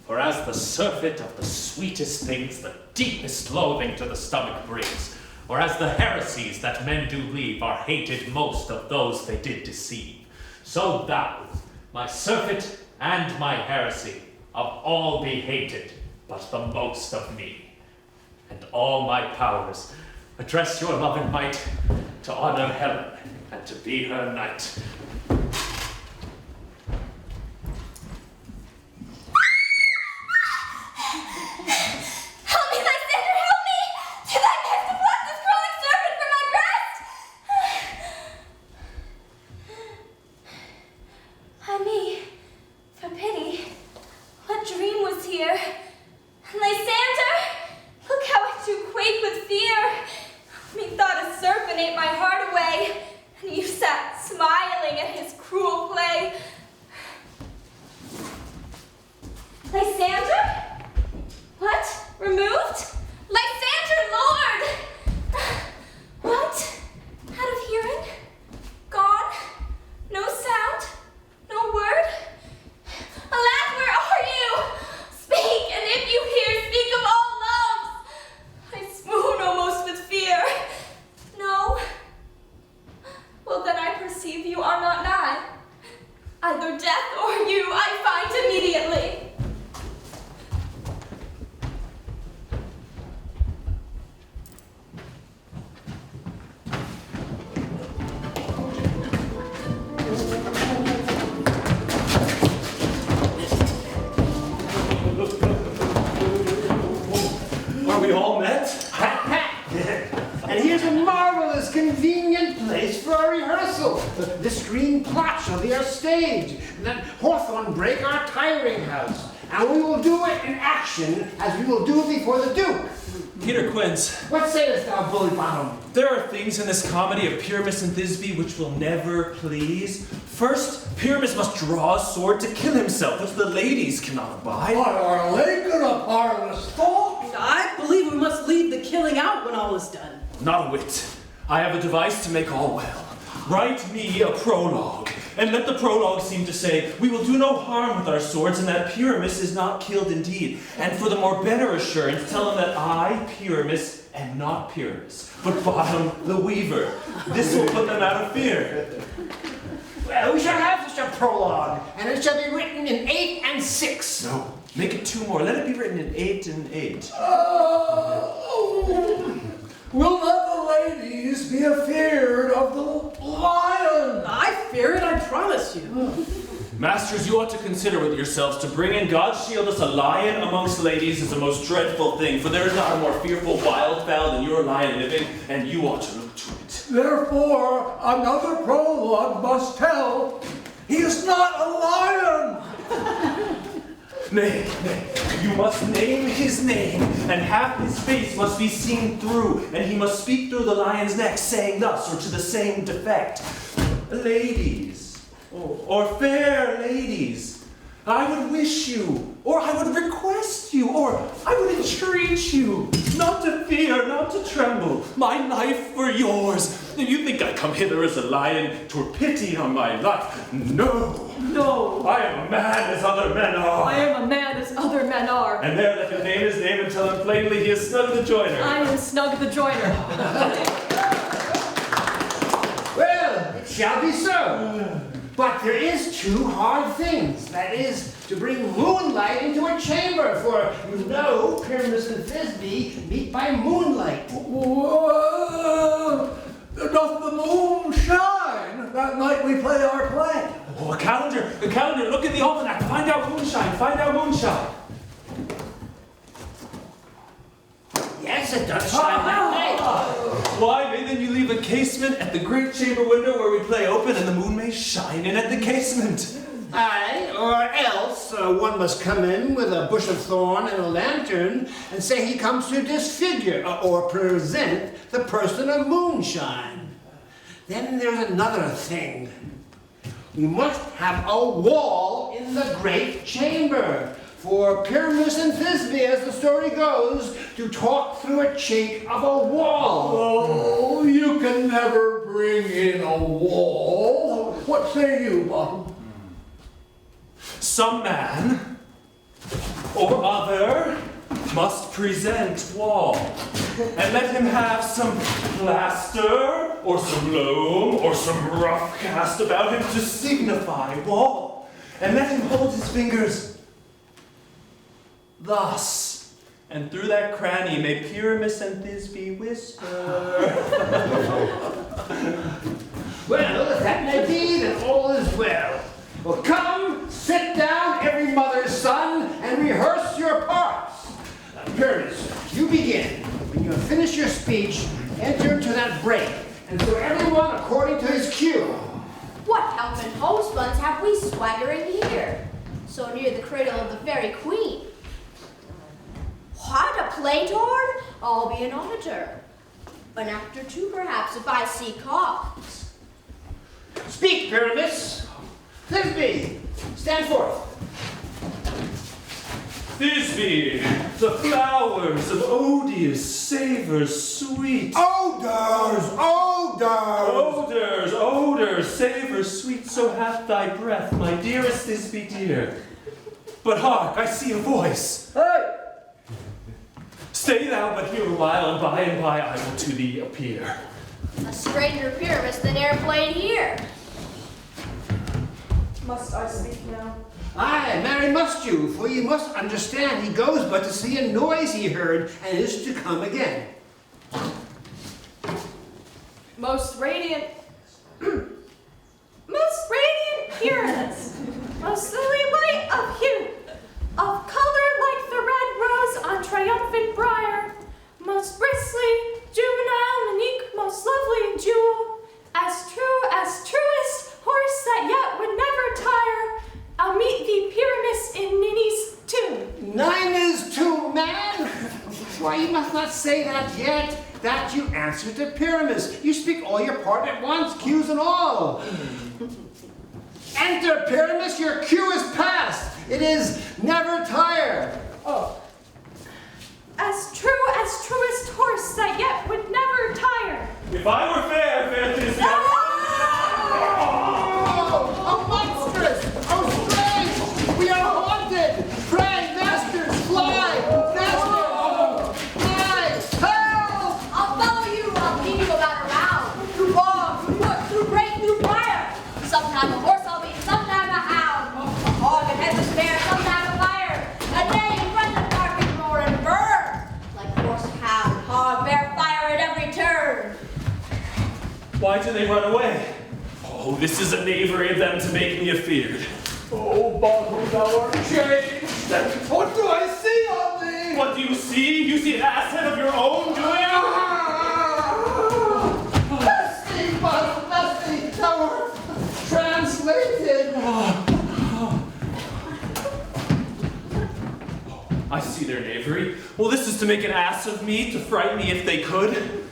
For as the surfeit of the sweetest things the deepest loathing to the stomach brings, or as the heresies that men do leave are hated most of those they did deceive, so thou, my surfeit and my heresy, of all be hated, but the most of me. And all my powers address your love and might to honor Helen and to be her knight. Help me, Lysander, help me! Do thy best to pluck this crawling serpent from my breast! Ah me, for pity, what dream was here? Lysander, look how I do quake with fear. Methought a serpent ate my heart away, and you sat smiling at his cruel play. Lysander? What? Removed? Lysander, Lord! What? Out of hearing? Gone? No sound? No word? Alas, where are you? Speak, and if you hear, speak of all loves. I swoon almost with fear. No? Well, then I perceive you are not nigh. Either death or you I find immediately. Are we all met? And here's a marvelous, convenient place for our rehearsal. This green plot shall be our stage, and that hawthorn brake our tiring house. and we will do it in action as we will do it before the Duke. Peter Quince, What sayest thou, Bully Bottom? there are things in this comedy of Pyramus and Thisbe which will never please. First, Pyramus must draw a sword to kill himself, which the ladies cannot abide. What are they gonna parlous thought? I believe we must leave the killing out when all is done. Not a whit. I have a device to make all well. Write me a prologue, and let the prologue seem to say, we will do no harm with our swords, and that Pyramus is not killed indeed. And for the more better assurance, tell him that I, Pyramus, am not Pyramus, but Bottom the Weaver. This will put them out of fear. Well, we shall have such a prologue, and it shall be written in 8 and 6. No, make it 2 more. Let it be written in 8 and 8. Will not the ladies be afeard of the lion? I fear it, I promise you. Masters, you ought to consider with yourselves to bring in God's shield us a lion amongst ladies is a most dreadful thing, for there is not a more fearful wildfowl than your lion living, and you ought to look to it. Therefore, another prologue must tell, he is not a lion. Nay, you must name his name, and half his face must be seen through, and he must speak through the lion's neck, saying thus, or to the same defect, ladies, or fair ladies, I would wish you, or I would request you, or I would entreat you, not to fear, not to tremble, my life for yours. You think I come hither as a lion, to pity on my life? No. No. I am a man as other men are. I am a man as other men are. And there let him name his name and tell him plainly he is Snug the Joiner. I am Snug the Joiner. Well, it shall be so. But there is 2 hard things. That is, to bring moonlight into a chamber, for you know Pyramus and Thisbe meet by moonlight. Whoa. Doth the moon shine that night we play our play? Oh, a calendar, look in the almanac, find out moonshine. Yes, it does shine that night. Why, may then you leave a casement at the great chamber window where we play open, and the moon may shine in at the casement. Aye, or else one must come in with a bush of thorn and a lantern and say he comes to disfigure or present the person of moonshine. Then there's another thing. We must have a wall in the great chamber. For Pyramus and Thisbe, as the story goes, to talk through a chink of a wall. Oh, you can never bring in a wall. What say you, Bottom? Some man or other must present wall, and let him have some plaster or some loam or some rough cast about him to signify wall, and let him hold his fingers thus, and through that cranny may Pyramus and Thisbe whisper. Well, if that may be, then all is well. Well, come, sit down, every mother's son, and rehearse your parts. Pyramus, you begin. When you have finished your speech, enter into that break, and so everyone according to his cue. What help and homespuns have we swaggering here, so near the cradle of the fairy queen? What, a play toward? I'll be an auditor. An actor too, perhaps, if I see cause. Speak, Pyramus. Thisbe, stand forth. Thisbe, the flowers of odious savors sweet. Odors, Odors, savors sweet, so hath thy breath, my dearest Thisbe dear. But hark, I see a voice. Hey! Stay thou but here a while, and by I will to thee appear. A stranger Pyramus than e'er played here. Must I speak now? Aye, marry must you, for you must understand he goes but to see a noise he heard, and is to come again. Most radiant. Most radiant Pyramus, most lily white of hue, of color like the red rose on triumphant briar, most bristly, juvenile, unique, most lovely jewel, as true as truest horse that yet would never tire, I'll meet thee, Pyramus, in Ninny's tomb. not say that yet. That you answer to Pyramus. You speak all your part at once, cues and all. Enter, Pyramus, your cue is past. It is never tire. Oh. As truest horse that yet would never tire. If I were fair, Thetis. Oh, monstrous! Oh, strange! We are haunted! Pray, masters, fly! Masters! Fly! Help! I'll follow you. I'll lead you about around. Through bog, through wood, through brake, through briar. Sometime a horse I'll be, sometime a hound. A hog, a headless mare, sometime a fire. A day in front of dark and roar and burn. Like horse, hound, hog, bear fire at every turn. Why do they run away? Oh, this is a knavery of them to make me afeared. Oh, boggle, thou art changed. What do I see on thee? What do you see? You see an asset of your own, do you? Lusty, boggle, lusty, thou art translated. I see their knavery. Well, this is to make an ass of me, to frighten me if they could.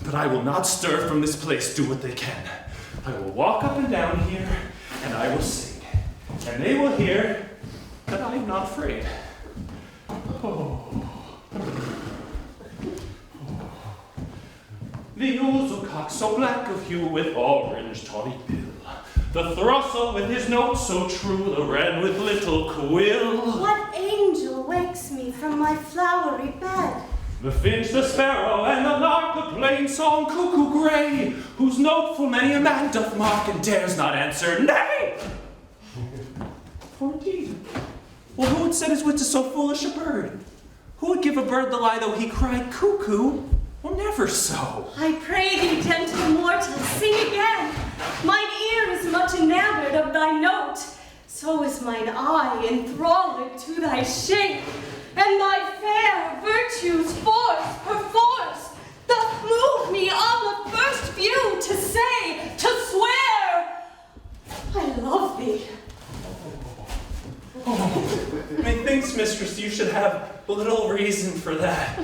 But I will not stir from this place, do what they can. I will walk up and down here, and I will sing. And they will hear that I am not afraid. The ouzel cock so black of hue with orange tawny bill. The throstle with his note so true, the wren with little quill. What angel wakes me from my flowery bed? The finch, the sparrow, and the lark, the plain song cuckoo gray, whose note full many a man doth mark and dares not answer nay. 14. Well, who would set his wit to so foolish a bird? Who would give a bird the lie though he cried cuckoo? Well, never so. I pray thee, gentle mortal, sing again. Mine ear is much enamored of thy note, so is mine eye enthralled to thy shape, and thy fair virtue's force, perforce, doth move me on the first view to say, to swear, I love thee. Methinks, mistress, you should have little reason for that.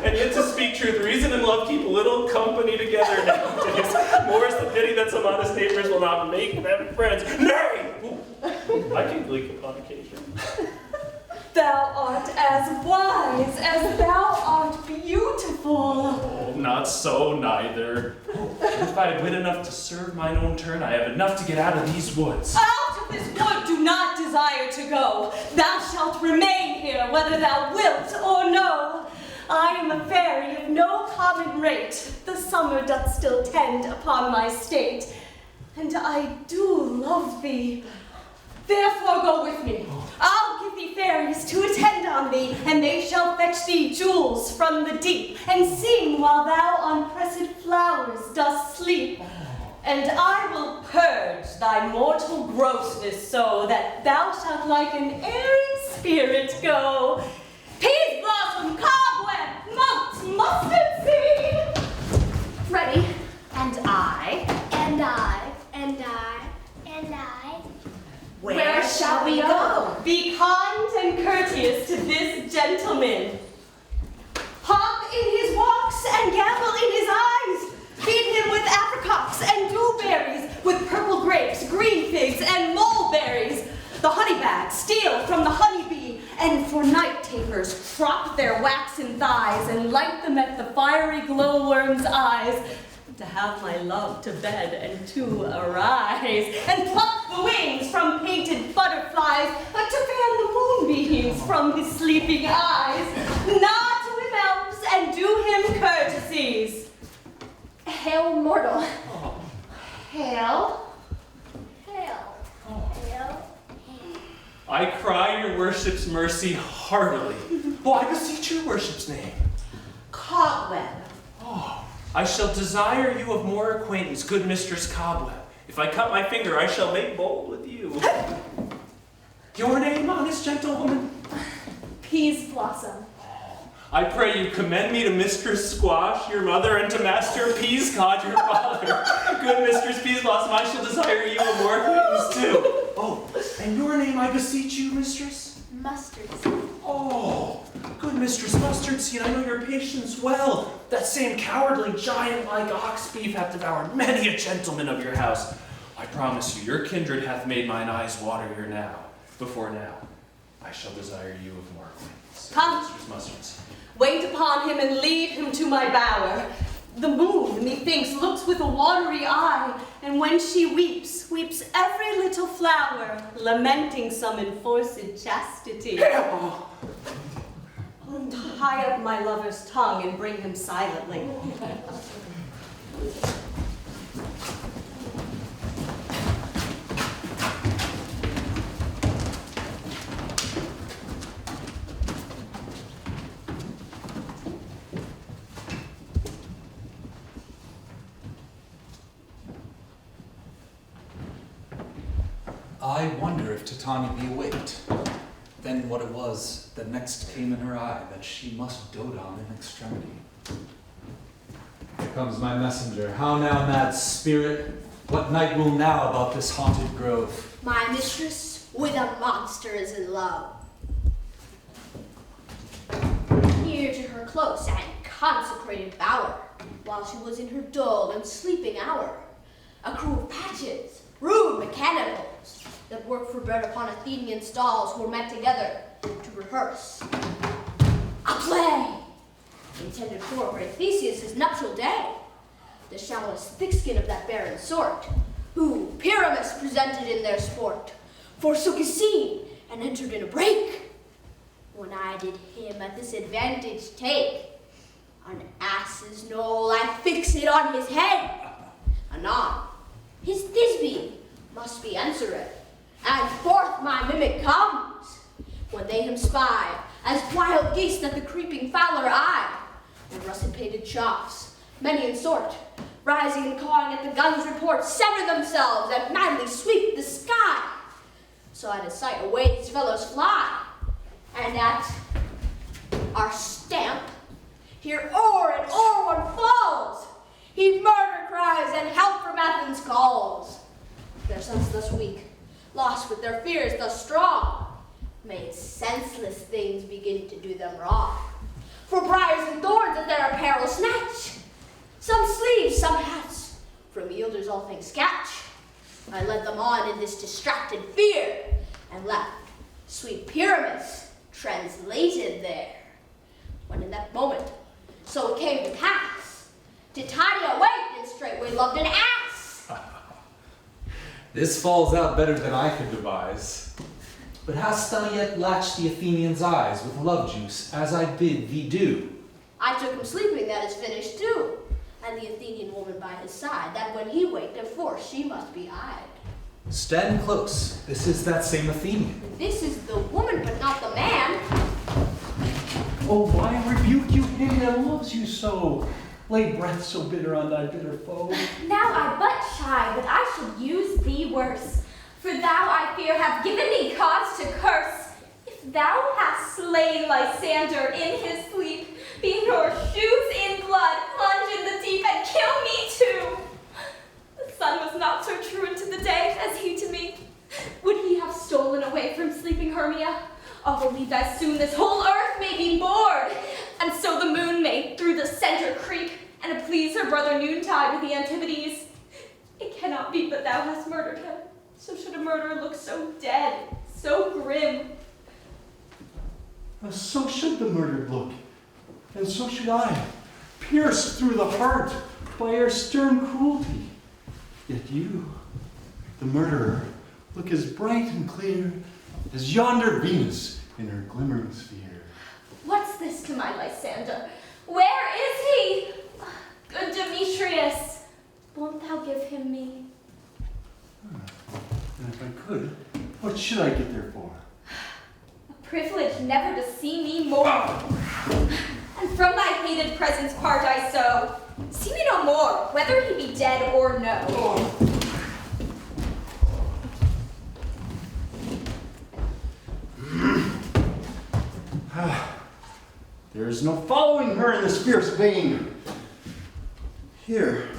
And yet, to speak truth, reason and love keep little company together nowadays. More is the pity that some honest neighbors will not make them friends. Nay! I can gleek upon occasion. Thou art as wise as thou art beautiful. Oh, not so neither. If I had wit enough to serve mine own turn, I have enough to get out of these woods. Out of this wood do not desire to go. Thou shalt remain here, whether thou wilt or no. I am a fairy of no common rate. The summer doth still tend upon my state, and I do love thee. Therefore go with me. I'll give thee fairies to attend on thee, and they shall fetch thee jewels from the deep, and sing while thou on pressed flowers dost sleep. And I will purge thy mortal grossness so that thou shalt like an airy spirit go. Peas blossom, cobweb, motes, mustard seed. Ready. And I. And I. And I. And I. Where shall we go? Be kind and courteous to this gentleman. Hop in his walks and gambol in his eyes. Feed him with apricots and dewberries, with purple grapes, green figs, and mulberries. The honey bag steal from the honeybee, and for night tapers crop their waxen thighs and light them at the fiery glowworm's eyes. To have my love to bed and to arise, and pluck the wings from painted butterflies, to fan the moonbeams from his sleeping eyes. Nod to him elves and do him courtesies. Hail, mortal. Hail. Hail. Hail. I cry your worship's mercy heartily. Oh, I beseech your worship's name. Cobweb. Oh, I shall desire you of more acquaintance, good Mistress Cobweb. If I cut my finger, I shall make bold with you. Your name, honest gentlewoman? Peas blossom. I pray you commend me to Mistress Squash, your mother, and to Master Peascod, your father. Good Mistress Peasblossom, I shall desire you of more acquaintance too. Oh, and your name, I beseech you, mistress? mustard seed. Oh, good Mistress Mustard Seed, I know your patience well. That same cowardly giant like ox beef hath devoured many a gentleman of your house. I promise you, your kindred hath made mine eyes water here now. Before now, I shall desire you of more acquaintance. Come. Mistress Mustard Seed. Wait upon him and lead him to my bower. The moon, methinks, looks with a watery eye, and when she weeps, weeps every little flower, lamenting some enforced chastity. Tie up my lover's tongue and bring him silently. I wonder if Titania be awaked. Then what it was that next came in her eye that she must dote on in extremity. Here comes my messenger. How now, mad spirit? What night rule now about this haunted grove? My mistress with a monster is in love. Near to her close and consecrated bower, while she was in her dull and sleeping hour, a crew of patches, rude mechanicals, that work for bread upon Athenian stalls were met together to rehearse a play intended for great Theseus' nuptial day. The shallowest thickskin of that barren sort, who Pyramus presented in their sport, forsook his scene and entered in a break. When I did him at this advantage take, an ass's knoll I fix it on his head. Anon, his Thisbe must be answered, and forth my mimic comes, when they him spy, as wild geese that the creeping fowler eye, and russet-pated chops, many in sort, rising and cawing at the gun's report, sever themselves and madly sweep the sky. So at his sight away these fellows fly, and at our stamp, here o'er and o'er one falls. He murder cries and help from Athens calls. Their sons thus weak, lost with their fears thus strong, made senseless things begin to do them wrong. For briars and thorns at their apparel snatch, some sleeves, some hats, from yielders all things catch. I led them on in this distracted fear, and left sweet Pyramus translated there. When in that moment, so it came to pass, Titania waked and straightway loved an ass. This falls out better than I could devise. But hast thou yet latched the Athenian's eyes with love juice, as I bid thee do? I took him sleeping, that is finished too, and the Athenian woman by his side, that when he waked, of force she must be eyed. Stand close. This is that same Athenian. This is the woman, but not the man. Oh, why rebuke you him that loves you so? Lay breath so bitter on thy bitter foe. Now I but chide that I should use thee worse, for thou, I fear, have given me cause to curse. If thou hast slain Lysander in his sleep, be nor shoes in blood, plunge in the deep, and kill me too. The sun was not so truant to the day as he to me. Would he have stolen away from sleeping Hermia? I'll believe as soon this whole earth may be bored, and so the moon may through the center creep, and to please her brother noontide with the Antipodes. It cannot be but thou hast murdered him. So should a murderer look so dead, so grim. So should the murdered look, and so should I, pierced through the heart by your stern cruelty. Yet you, the murderer, look as bright and clear as yonder Venus in her glimmering sphere. What's this to my Lysander? Where is he? Good Demetrius, won't thou give him me? And if I could, what should I get there for? A privilege never to see me more. And from thy hated presence part I so. See me no more, whether he be dead or no. There is no following her in this fierce vein. Here,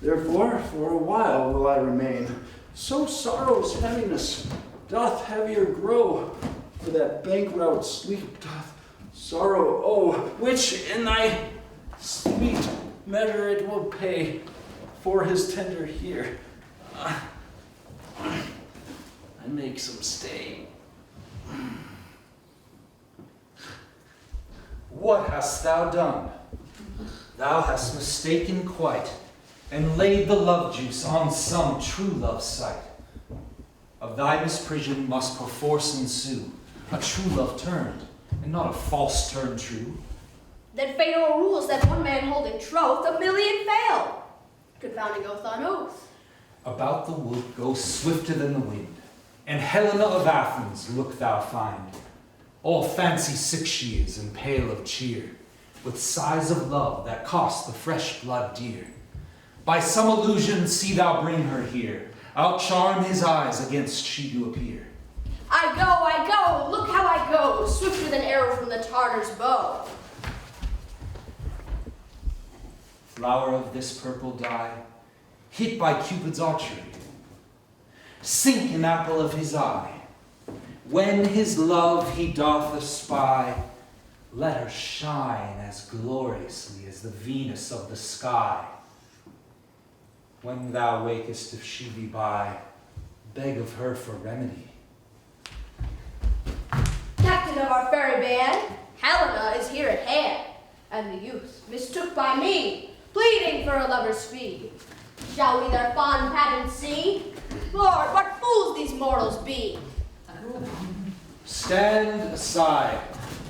therefore, for a while will I remain. So sorrow's heaviness doth heavier grow, for that bank where I would sleep doth sorrow owe, which in thy sweet measure it will pay for his tender here. I make some stay. What hast thou done? Thou hast mistaken quite, and laid the love juice on some true love's sight. Of thy misprision must perforce ensue a true love turned, and not a false turn true. Then fatal rules that one man holding troth, a million fail, confounding oath on oath. About the wood go swifter than the wind, and Helena of Athens look thou find. All fancy sick she is, and pale of cheer, with sighs of love that cost the fresh blood dear. By some illusion see thou bring her here, outcharm his eyes against she do appear. I go, look how I go, swifter than arrow from the Tartar's bow. Flower of this purple dye, hit by Cupid's archery, sink an apple of his eye. When his love he doth espy, let her shine as gloriously as the Venus of the sky. When thou wakest, if she be by, beg of her for remedy. Captain of our fairy band, Helena is here at hand, and the youth mistook by me, pleading for a lover's fee. Shall we their fond pageant see? Lord, what fools these mortals be! Stand aside.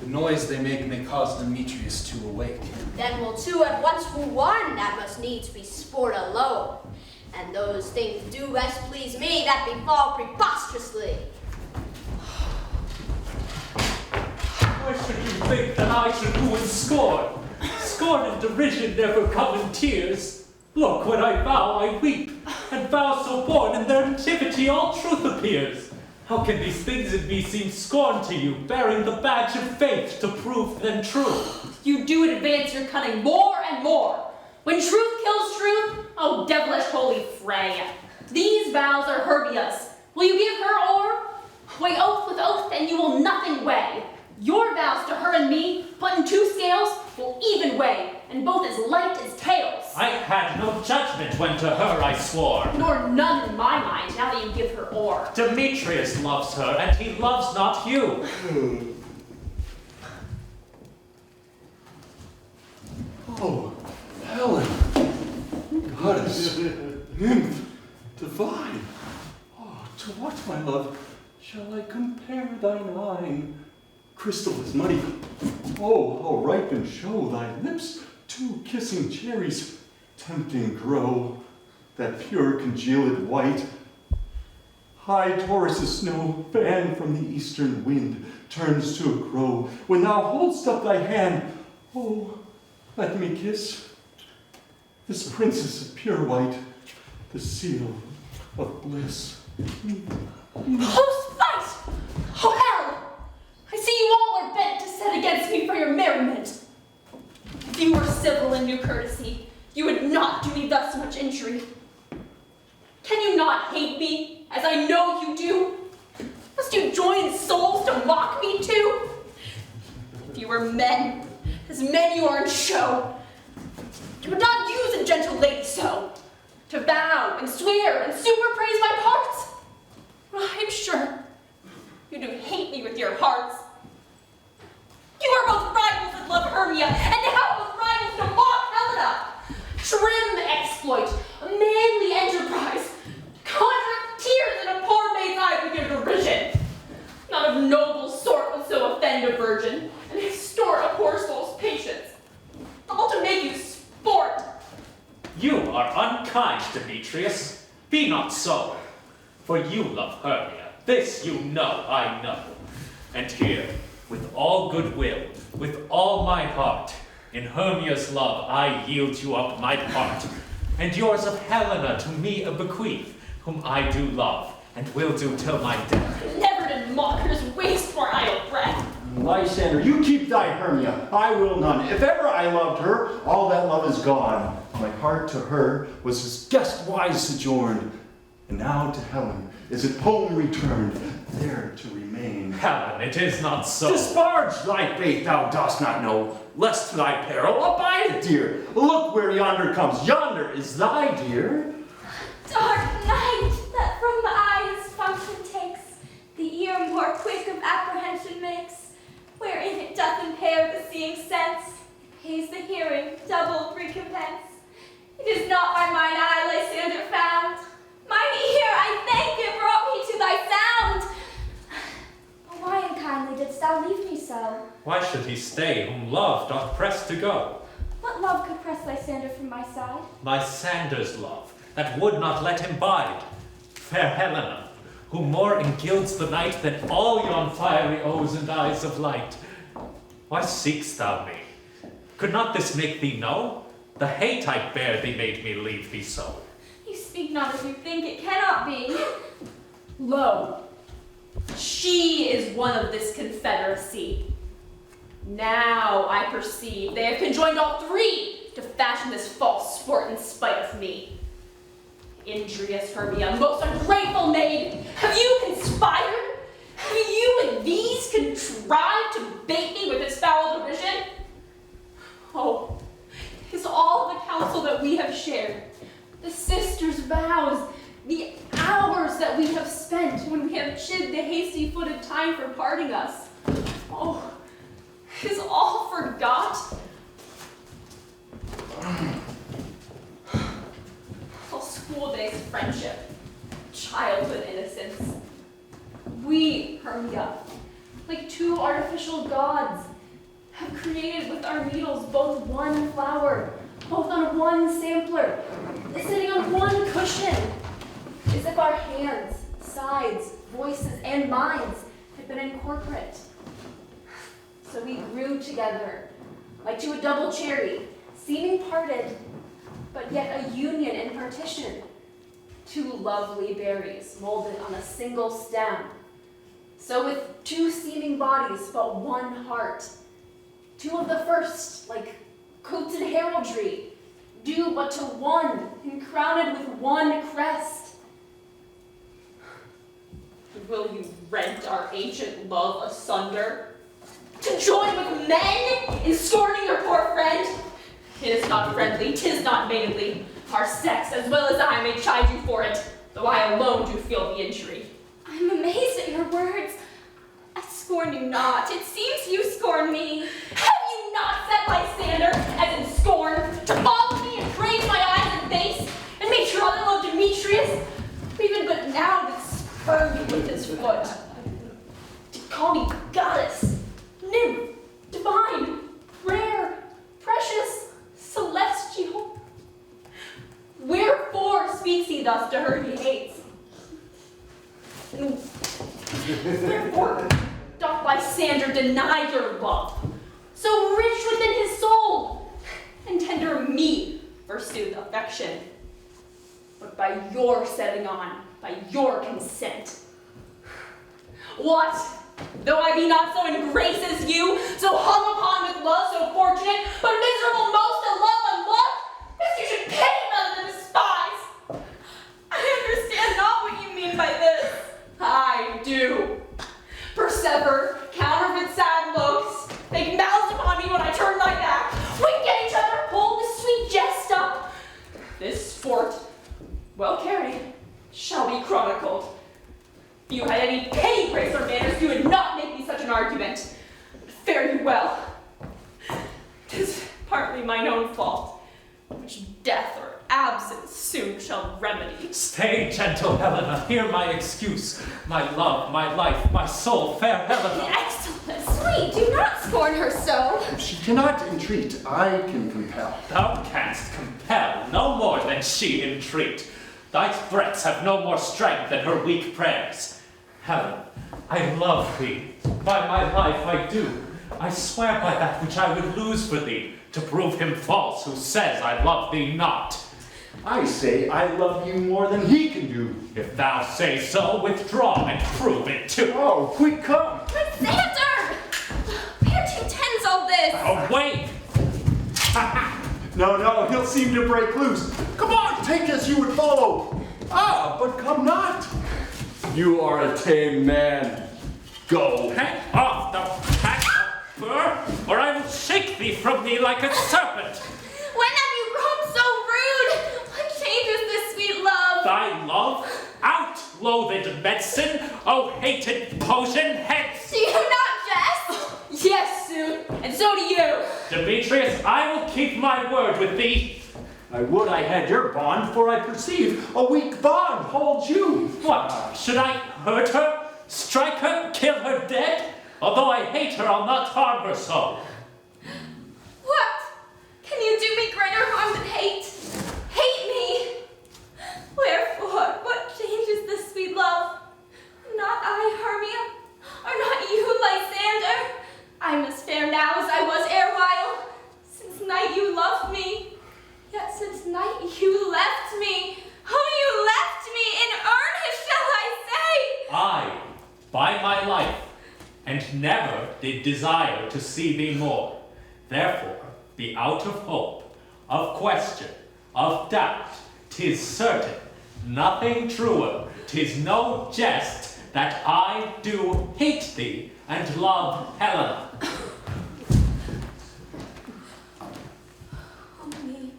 The noise they make may cause Demetrius to awake. Then will two at once woo one, that must needs be sport alone. And those things do best please me that befall preposterously. Why should you think that I should woo in scorn? Scorn and derision never come in tears. Look, when I vow, I weep, and vows so born in their nativity all truth appears. How can these things in me seem scorn to you, bearing the badge of faith to prove them true? You do advance your cunning more and more. When truth kills truth, oh devilish holy fray. These vows are Hermia's. Will you give her or? Weigh oath with oath, and you will nothing weigh. Your vows to her and me, put in two scales, will even weigh, and both as light as tails. I had no judgment when to her I swore. Nor none in my mind, now that you give her o'er. Demetrius loves her, and he loves not you. Oh, Helen, goddess, nymph, divine. Oh, to what, my love, shall I compare thine eye? Crystal is muddy. Oh, how ripe and show thy lips, two kissing cherries, tempting grow, that pure congealed white. High Taurus' snow, fanned from the eastern wind, turns to a crow. When thou holdst up thy hand, oh, let me kiss. This princess of pure white, the seal of bliss. Oh, spite! Oh, hell! I see you all are bent to set against me for your merriment. If you were civil and knew courtesy, you would not do me thus much injury. Can you not hate me, as I know you do? Must you join souls to mock me too? If you were men, as men you are in show, you would not use a gentle lady so, to vow and swear and super praise my parts. I'm sure you do hate me with your hearts. You are both rivals that love Hermia, and now both rivals to mock Helena. Trim exploit, a manly enterprise, conjure tears in a poor maid's eye with your derision. Not of noble sort would so offend a virgin, and extort a poor soul's patience, all to make you sport. You are unkind, Demetrius. Be not so. For you love Hermia. This you know, I know. And here, with all goodwill, with all my heart, in Hermia's love I yield you up my part, and yours of Helena to me a bequeath, whom I do love, and will do till my death. Never did mockers waste more idle breath. Lysander, you keep thy Hermia, I will none. If ever I loved her, all that love is gone. My heart to her was as guest-wise sojourned, and now to Helen is it home returned. there to remain. Helen, it is not so. Disparage thy faith, thou dost not know, lest to thy peril abide it, dear. Look where yonder comes, yonder is thy dear. Dark night that from the eye his function takes, the ear more quick of apprehension makes, wherein it doth impair the seeing sense, pays the hearing double recompense. It is not by mine eye Lysander found, mine ear, I thank it, brought me to thy sound. But why unkindly didst thou leave me so? Why should he stay whom love doth press to go? What love could press Lysander from my side? Lysander's love, that would not let him bide. Fair Helena, who more engilds the night than all yon fiery O's and eyes of light. Why seek'st thou me? Could not this make thee know? The hate I bear thee made me leave thee so. You speak not as you think, it cannot be. Lo, she is one of this confederacy. Now I perceive they have conjoined all three to fashion this false sport in spite of me. Injurious Hermia, most ungrateful maid, have you conspired? Have you and these contrived to bait me with this foul derision? Oh, is all the counsel that we have shared, the sisters' vows, the hours that we have spent when we have chid the hasty-footed time for parting us, oh, is all forgot? All school days friendship, childhood innocence. We, Hermia, like two artificial gods, have created with our needles both one flower, both on one sampler, sitting on one cushion, as if our hands, sides, voices, and minds had been incorporate. So we grew together, like to a double cherry, seeming parted, but yet a union in partition. Two lovely berries molded on a single stem. So with two seeming bodies, but one heart. Two of the first, like coats in heraldry, due but to one, and crowned with one crest. Will you rent our ancient love asunder? To join with men in scorning your poor friend? It is not friendly, 'tis not maidenly. Our sex, as well as I, may chide you for it, though I alone do feel the injury. I'm amazed at your words. I scorn you not. It seems you scorn me. Have you not set Lysander, as in scorn, to follow me and praise my eyes and face, and make your other love Demetrius, who even but now did spurn you with his foot? To call me goddess, nymph, divine, rare, precious, celestial. Wherefore speaks he thus to her he hates? And wherefore doth Lysander deny your love, so rich within his soul, and tender me forsooth affection, but by your setting on, by your consent? What? Though I be not so in grace as you, so hung upon with love so fortunate, but miserable most to love unloved, as you should pity rather than despise. I understand not what you mean by this. I do. Persever, counterfeit sad looks, make mouths upon me when I turn my back, wink at each other, hold the sweet jest up. This sport, well carried, shall be chronicled. If you had any petty grace or manners, you would not make me such an argument. Fare you well. 'Tis partly mine own fault, which death or absence soon shall remedy. Stay, gentle Helena, hear my excuse. My love, my life, my soul, fair Helena. Excellent, sweet, do not scorn her so. If she cannot entreat, I can compel. Thou canst compel no more than she entreat. Thy threats have no more strength than her weak prayers. Helen, I love thee. By my life I do. I swear by that which I would lose for thee, to prove him false who says I love thee not. I say I love you more than he can do. If thou say so, withdraw and prove it too. Oh, quick, come. Lysander! Where do you tends all this? Oh, wait! No, he'll seem to break loose. Come on, take as you would follow. Ah, but come not. You are a tame man. Go. Hang off the pack of fur, or I will shake thee from me like a serpent. When have you grown so rude? What changes this sweet love? Thy love? Out, loathed medicine! Oh, hated potion, hence! Do you not jest? Yes, soon, and so do you. Demetrius, I will keep my word with thee. I would I had your bond, for I perceive a weak bond holds you. What? Should I hurt her? Strike her? Kill her dead? Although I hate her, I'll not harm her so. What? Can you do me greater harm than hate? Hate me? Wherefore? What changes this sweet love? Not I, Hermia, or not you, Lysander. I'm as fair now as I was erewhile. Since night you loved me, yet since night you left me. Oh, you left me in earnest, shall I say? I, by my life, and never did desire to see thee more. Therefore, be out of hope, of question, of doubt. 'Tis certain, nothing truer. 'Tis no jest that I do hate thee and love Helena. Oh, me.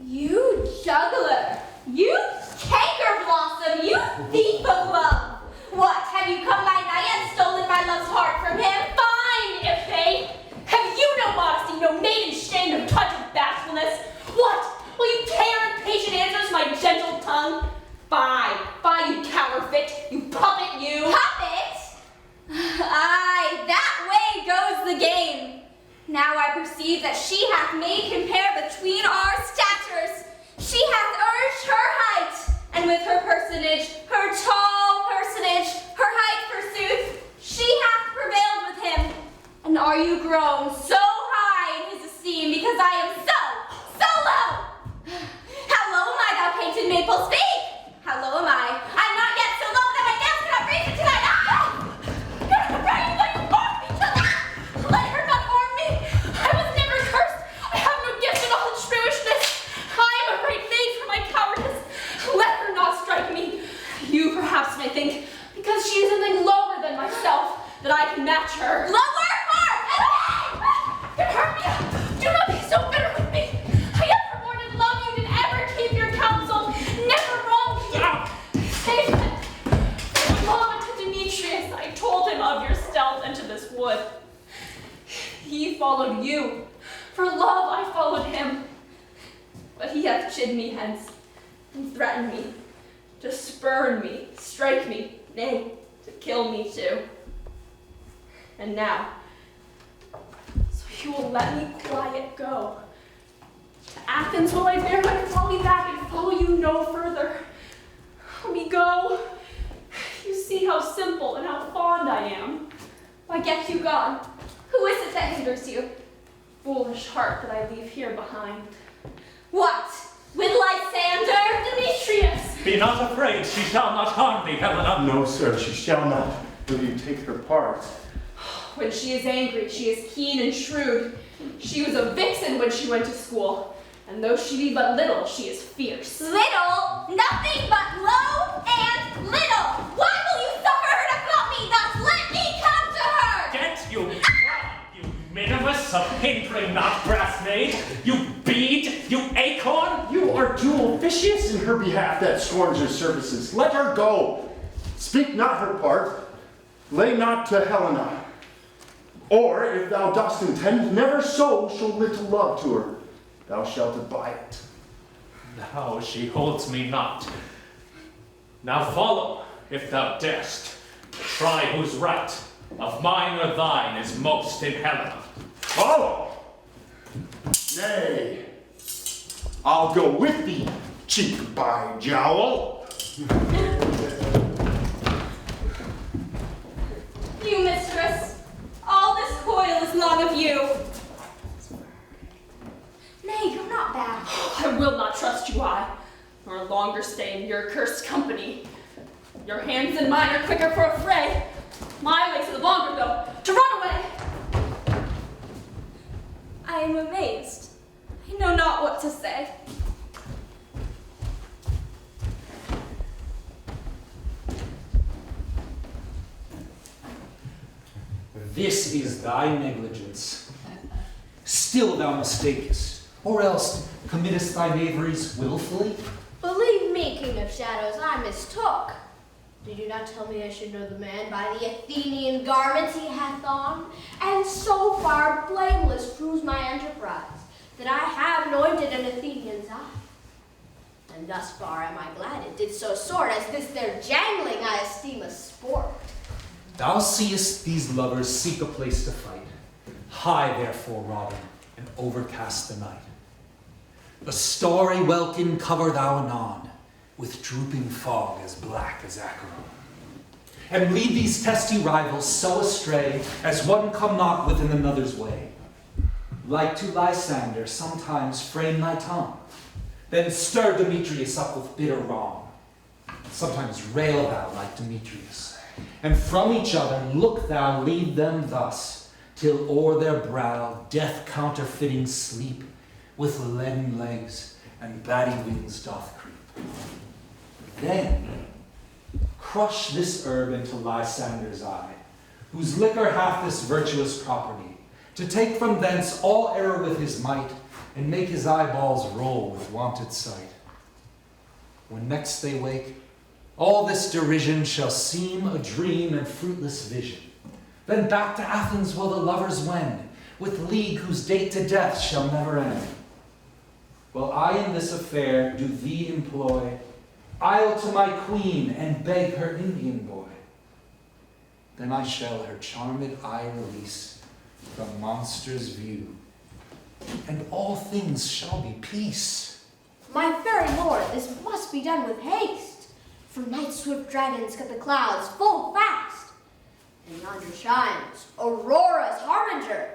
You juggler! You canker blossom! You thief of love! What, have you come by night and stolen my love's heart from him? Fine, if they... Have you no modesty, no maiden shame, no touch of bashfulness? What? Will you tear impatient answers to my gentle tongue? Fie, you counterfeit, you puppet, you! Puppet? Aye, that way goes the game. Now I perceive that she hath made compare between our statures. She hath urged her height, and with her personage, her tall personage, her height forsooth, she hath prevailed with him. And are you grown so high in his esteem because I am so low? How low am I, thou painted maple? Speak! How low am I? I'm not yet so low that my dance cannot reach it tonight. Ah! You're afraid that you harm me till let her not harm me. I was never cursed. I have no gift in all its shrewishness. I am a great maid for my cowardice. Let her not strike me. You perhaps may think, because she is something lower than myself, that I can match her. Lower? Hermia, do not be so bitter with me. I ever more did love you than ever keep your counsel. Never wronged you. David, Mama to Demetrius, I told him of your stealth into this wood. He followed you. For love I followed him. But he hath chid me hence, and threatened me, to spurn me, strike me, nay, to kill me too. And now, you will let me quiet go. To Athens will I bear my folly back and follow you no further. Let me go. You see how simple and how fond I am. Why get you gone? Who is it that hinders you? Foolish heart that I leave here behind. What? With Lysander? Demetrius? Be not afraid, she shall not harm thee, Helena. No, sir, she shall not. Will you take her part? When she is angry, she is keen and shrewd. She was a vixen when she went to school, and though she be but little, she is fierce. Little? Nothing but low and little. Why will you suffer her to call me thus? Let me come to her. Get you, you minimus, a hindering not brass maid, you bead, you acorn. You are too officious in her behalf that scorns your services. Let her go. Speak not her part. Lay not to Helena. Or, if thou dost intend, never so show little love to her. Thou shalt abide it. Now she holds me not. Now follow, if thou darest. Try whose right, of mine or thine, is most in Helena. Follow! Nay, I'll go with thee, cheek by jowl. You, mistress, all this coil is long of you. Nay, you're not bad. I will not trust you, nor longer stay in your cursed company. Your hands and mine are quicker for a fray. My legs are the longer, though, to run away. I am amazed. I know not what to say. this is thy negligence. Still thou mistakest, or else committest thy knaveries willfully? Believe me, King of Shadows, I mistook. Did you not tell me I should know the man by the Athenian garments he hath on? And so far blameless proves my enterprise, that I have anointed an Athenian's eye. And thus far am I glad it did so sort, as this their jangling I esteem a sport. Thou seest these lovers seek a place to fight. High therefore, Robin, and overcast the night. The starry welkin cover thou anon, with drooping fog as black as Acheron. And lead these testy rivals so astray, as one come not within another's way. Like to Lysander, sometimes frame thy tongue, then stir Demetrius up with bitter wrong. Sometimes rail thou like Demetrius, and from each other look thou lead them thus, till o'er their brow death counterfeiting sleep, with leaden legs and batty wings doth creep. Then crush this herb into Lysander's eye, whose liquor hath this virtuous property, to take from thence all error with his might, and make his eyeballs roll with wonted sight. When next they wake, all this derision shall seem a dream and fruitless vision. Then back to Athens will the lovers wend, with league whose date to death shall never end. While I in this affair do thee employ, I'll to my queen and beg her Indian boy. Then I shall her charmed eye release from monster's view, and all things shall be peace. My very lord, this must be done with haste, for night's swift dragons cut the clouds full fast. And yonder shines Aurora's harbinger,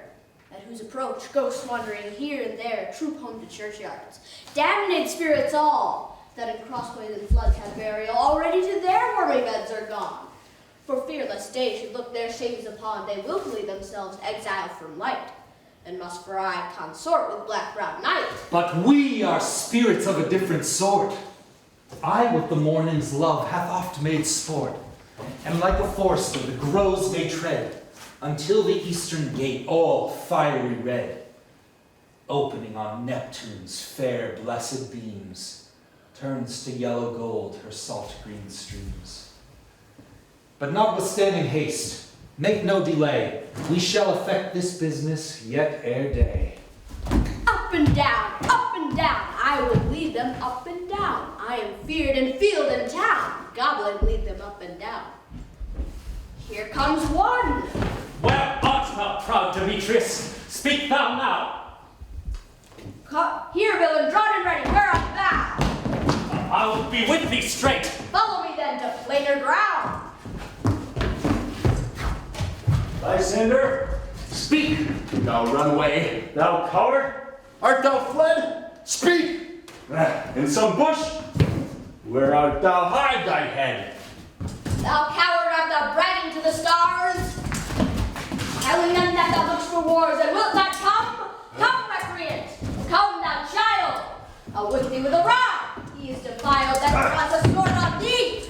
at whose approach ghosts wandering here and there troop home to churchyards. Damned spirits all, that in crossways and floods have burial, already to their wormy beds are gone. For fear lest day should look their shames upon, they willfully themselves exile from light, and must for aye consort with black-browed night. But we are spirits of a different sort. I with the morning's love hath oft made sport, and like a forester the groves may tread, until the eastern gate all fiery red, opening on Neptune's fair blessed beams, turns to yellow gold her salt green streams. But notwithstanding haste, make no delay, we shall effect this business yet ere day. Up and down, I would lead them up and down. I am feared in field and town, goblin lead them up and down. Here comes one. Where art thou, proud Demetrius? Speak thou now. Here, villain, drawn and ready, where art thou? I'll be with thee straight. Follow me then to plainer ground. Lysander, speak, thou runaway. Thou coward, art thou fled? Speak! In some bush? Where art thou hide thy head? Thou coward, art thou bragging to the stars? Telling them that thou lookst for wars and wilt not come? Come, recreant! Come, thou child! I'll whip thee with a rod! He is defiled that draws a sword on thee!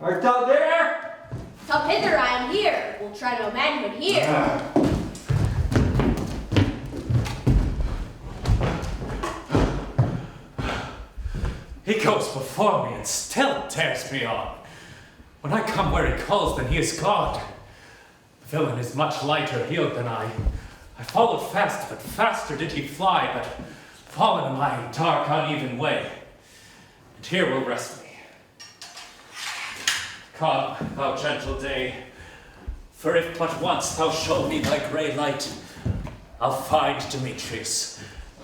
Art thou there? Come hither, I am here. We'll try no manhood here. He goes before me and still tears me on. When I come where he calls, then he is gone. The villain is much lighter heeled than I. I followed fast, but faster did he fly, but fallen in my dark, uneven way. And here will rest me. Come, thou gentle day, for if but once thou show me thy grey light, I'll find Demetrius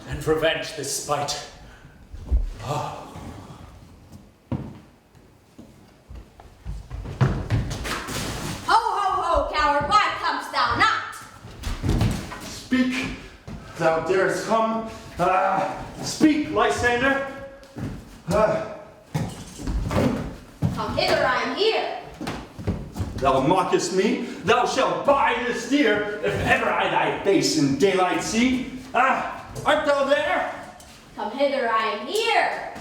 and revenge this spite. Oh. Coward, why comest thou not? Speak, thou darest come. Speak, Lysander. Come hither, I am here. Thou mockest me. Thou shalt buy this deer, if ever I thy face in daylight see. Art thou there? Come hither, I am here.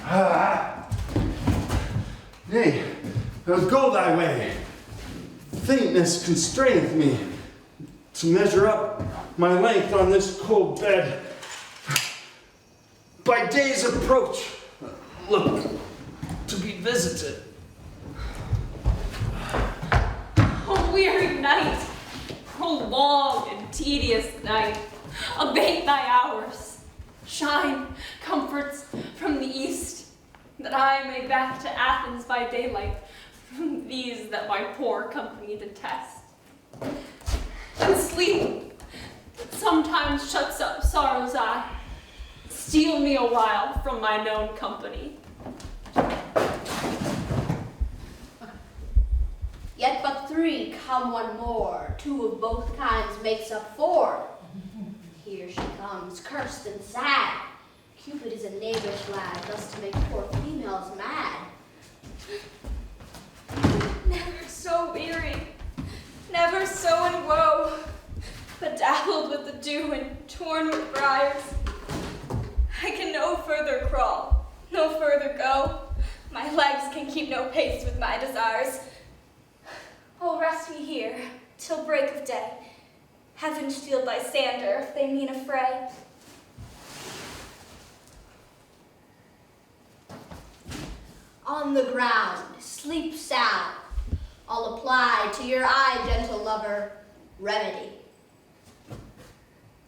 Nay, go thy way. faintness constraineth me to measure up my length on this cold bed. By day's approach, look to be visited. O weary night, O long and tedious night, abate thy hours. Shine comforts from the east, that I may back to Athens by daylight, from these that my poor company detest. And sleep, that sometimes shuts up sorrow's eye, steal me a while from my known company. Yet but three, come one more. Two of both kinds makes up four. Here she comes, cursed and sad. Cupid is a knavish lad, thus to make poor females mad. Never so weary, never so in woe, bedappled with the dew and torn with briars. I can no further crawl, no further go. My legs can keep no pace with my desires. Oh, rest me here till break of day. Heaven shield thy sander if they mean a fray. On the ground, sleep sound. I'll apply to your eye, gentle lover, remedy.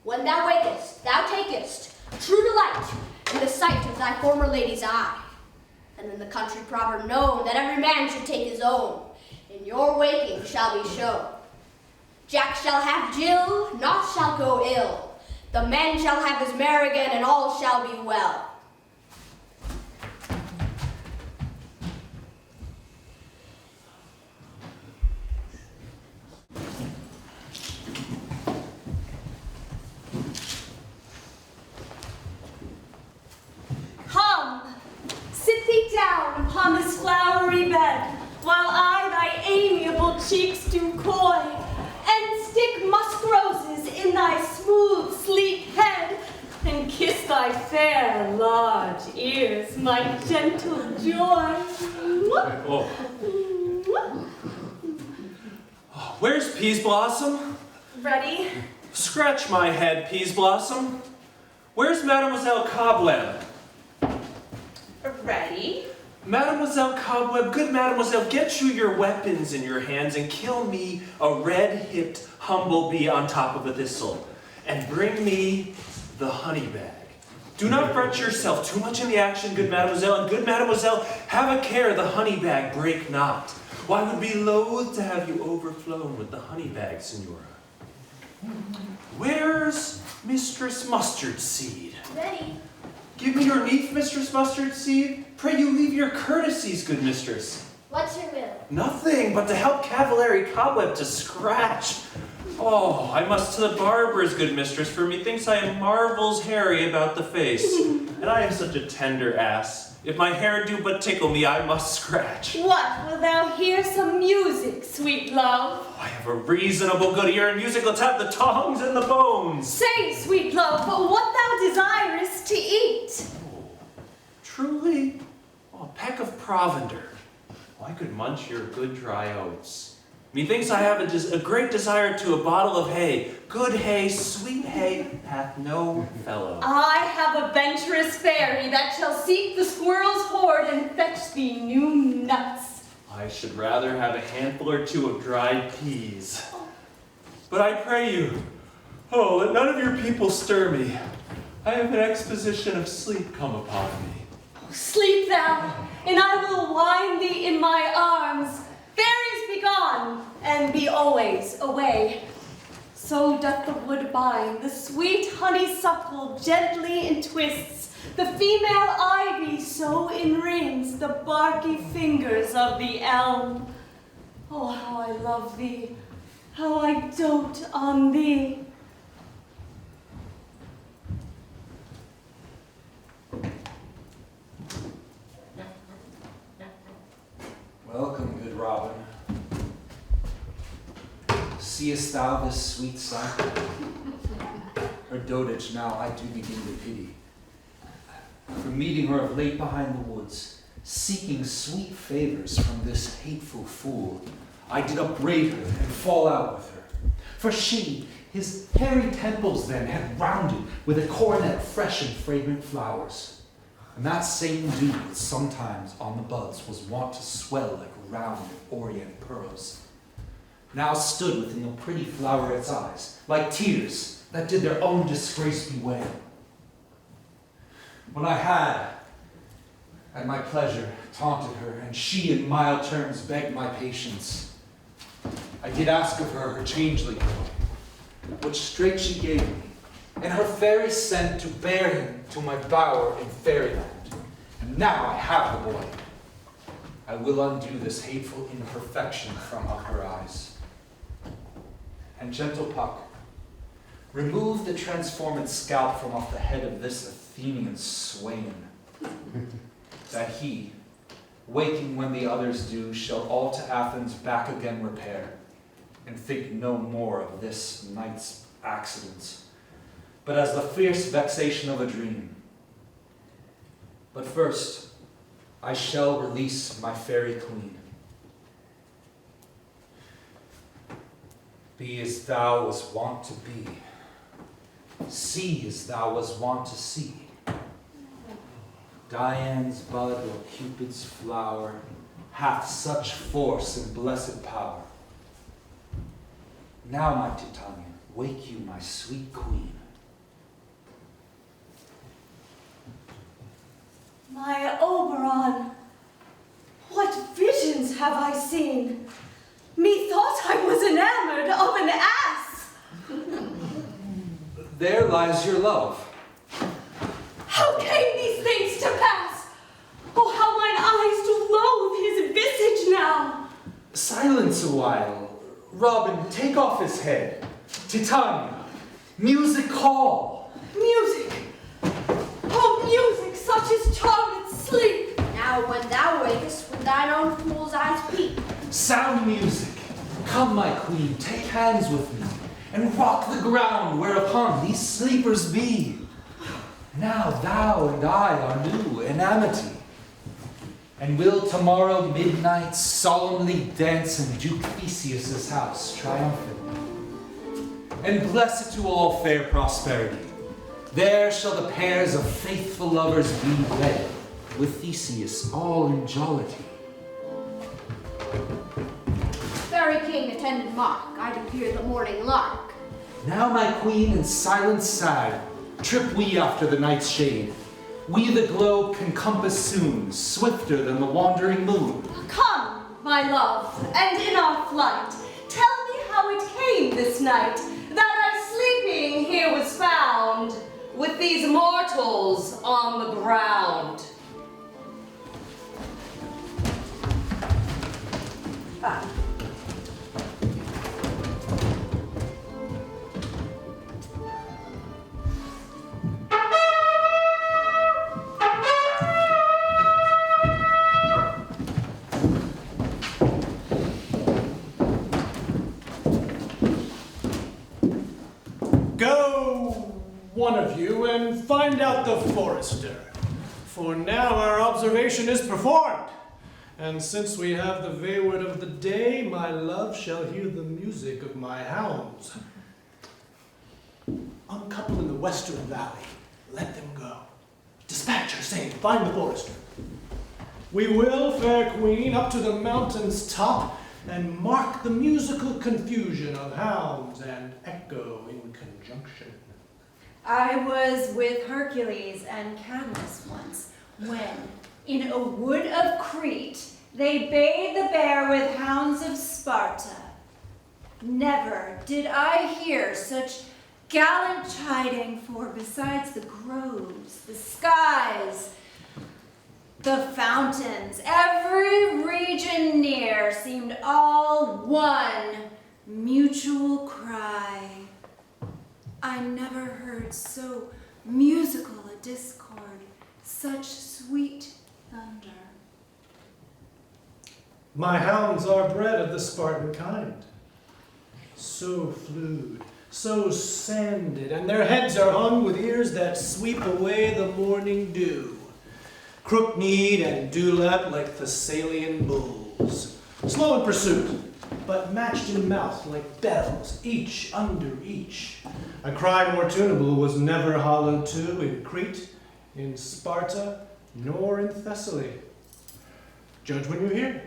When thou wakest, thou takest true delight in the sight of thy former lady's eye. And in the country proverb known that every man should take his own, in your waking shall be shown. Jack shall have Jill, naught shall go ill. The man shall have his mare again, and all shall be well. Come, sit thee down upon this flowery bed, while I thy amiable cheeks do coy, and stick musk roses in thy smooth, sleek head, and kiss thy fair, large ears, my gentle joy. Oh. Where's Peas Blossom? Ready? Scratch my head, Peas Blossom. Where's Mademoiselle Cobweb? Ready? Mademoiselle Cobweb, good Mademoiselle, get you your weapons in your hands and kill me a red-hipped humblebee on top of a thistle. And bring me the honey bag. Do not fret yourself too much in the action, good Mademoiselle, and good Mademoiselle, have a care the honey bag break not. Why, I would be loath to have you overflown with the honey bag, Signora. Where's Mistress Mustard Seed? Ready? Give me your neath, Mistress Mustard Seed. Pray you leave your courtesies, good mistress. What's your will? Nothing but to help Cavallari Cobweb to scratch. Oh, I must to the barber's, good mistress, for methinks I am marvels hairy about the face. And I am such a tender ass. If my hair do but tickle me, I must scratch. What, wilt thou hear some music, sweet love? I have a reasonable good ear in music. Let's have the tongs and the bones. Say, sweet love, what thou desirest to eat. Oh, truly, a peck of provender. Oh, I could munch your good dry oats. Methinks I have a great desire to a bottle of hay. Good hay, sweet hay, hath no fellow. I have a venturous fairy that shall seek the squirrel's hoard and fetch thee new nuts. I should rather have a handful or two of dried peas. But I pray you, oh, let none of your people stir me. I have an exposition of sleep come upon me. Sleep thou, and I will wind thee in my arms. Fairies be gone, and be always away. So doth the woodbine the sweet honeysuckle gently entwists, the female ivy so enrings the barky fingers of the elm. Oh, how I love thee, how I dote on thee. Welcome, good Robin. Seest thou this sweet sight? Her dotage now I do begin to pity. For meeting her of late behind the woods, seeking sweet favors from this hateful fool, I did upbraid her and fall out with her. For she, his hairy temples then, had rounded with a coronet fresh and fragrant flowers. And that same dew that sometimes on the buds was wont to swell like round orient pearls, now stood within the pretty floweret's eyes, like tears that did their own disgrace bewail. When I had, at my pleasure, taunted her, and she in mild terms begged my patience, I did ask of her changeling boy, which straight she gave me, and her fairy sent to bear him to my bower in fairyland. And now I have the boy. I will undo this hateful imperfection from out her eyes. And gentle Puck, remove the transformed scalp from off the head of this Athenian swain, that he, waking when the others do, shall all to Athens back again repair, and think no more of this night's accidents, but as the fierce vexation of a dream. But first, I shall release my fairy queen. Be as thou was wont to be, see as thou was wont to see. Dian's bud or Cupid's flower hath such force and blessed power. Now, my Titania, wake you, my sweet queen. My Oberon, what visions have I seen? Methought I was enamored of an ass. There lies your love. How came these things to pass? Oh, how mine eyes do loathe his visage now. Silence a while. Robin, take off his head. Titania, music call. Music. Oh, music, such as charmed sleep. Now when thou wakest, with thine own fool's eyes peep. Sound music. Come, my queen, take hands with me, and rock the ground whereupon these sleepers be. Now thou and I are new in amity, and will tomorrow midnight solemnly dance in Duke Theseus's house triumphantly. And blessed to all fair prosperity, there shall the pairs of faithful lovers be wed, with Theseus all in jollity. Fairy king attended mock, I'd appear the morning lark. Now, my queen, in silence sad, trip we after the night's shade. We the globe can compass soon, swifter than the wandering moon. Come, my love, and in our flight, tell me how it came this night that I sleeping here was found, with these mortals on the ground. Go, one of you, and find out the forester, for now our observation is performed. And since we have the wayward of the day, my love shall hear the music of my hounds. Uncouple in the western valley, let them go. Dispatch her, saying, find the forester. We will, fair queen, up to the mountain's top, and mark the musical confusion of hounds and echo in conjunction. I was with Hercules and Cadmus once, when, in a wood of Crete, they bayed the bear with hounds of Sparta. Never did I hear such gallant chiding, for besides the groves, the skies, the fountains, every region near seemed all one mutual cry. I never heard so musical a discord, such sweet thunder. My hounds are bred of the Spartan kind, so flued, so sanded, and their heads are hung with ears that sweep away the morning dew. Crook-kneed and dewlap like Thessalian bulls, slow in pursuit, but matched in mouth like bells, each under each. A cry more tunable was never hollowed to in Crete, in Sparta, nor in Thessaly. Judge when you hear.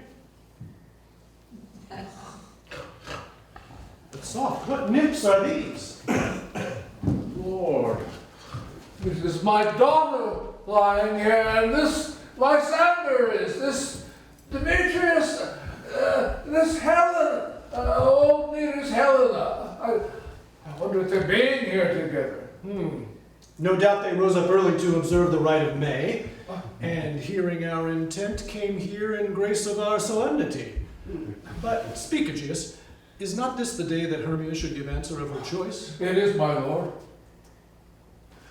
But soft, what nymphs are these? Lord, this is my daughter lying here, and this Lysander is, this Demetrius, this Helen, old Neda's Helena. I wonder if they're being here together. No doubt they rose up early to observe the rite of May, and hearing our intent, came here in grace of our solemnity. But speak, Aegeus, is not this the day that Hermia should give answer of her choice? It is, my lord.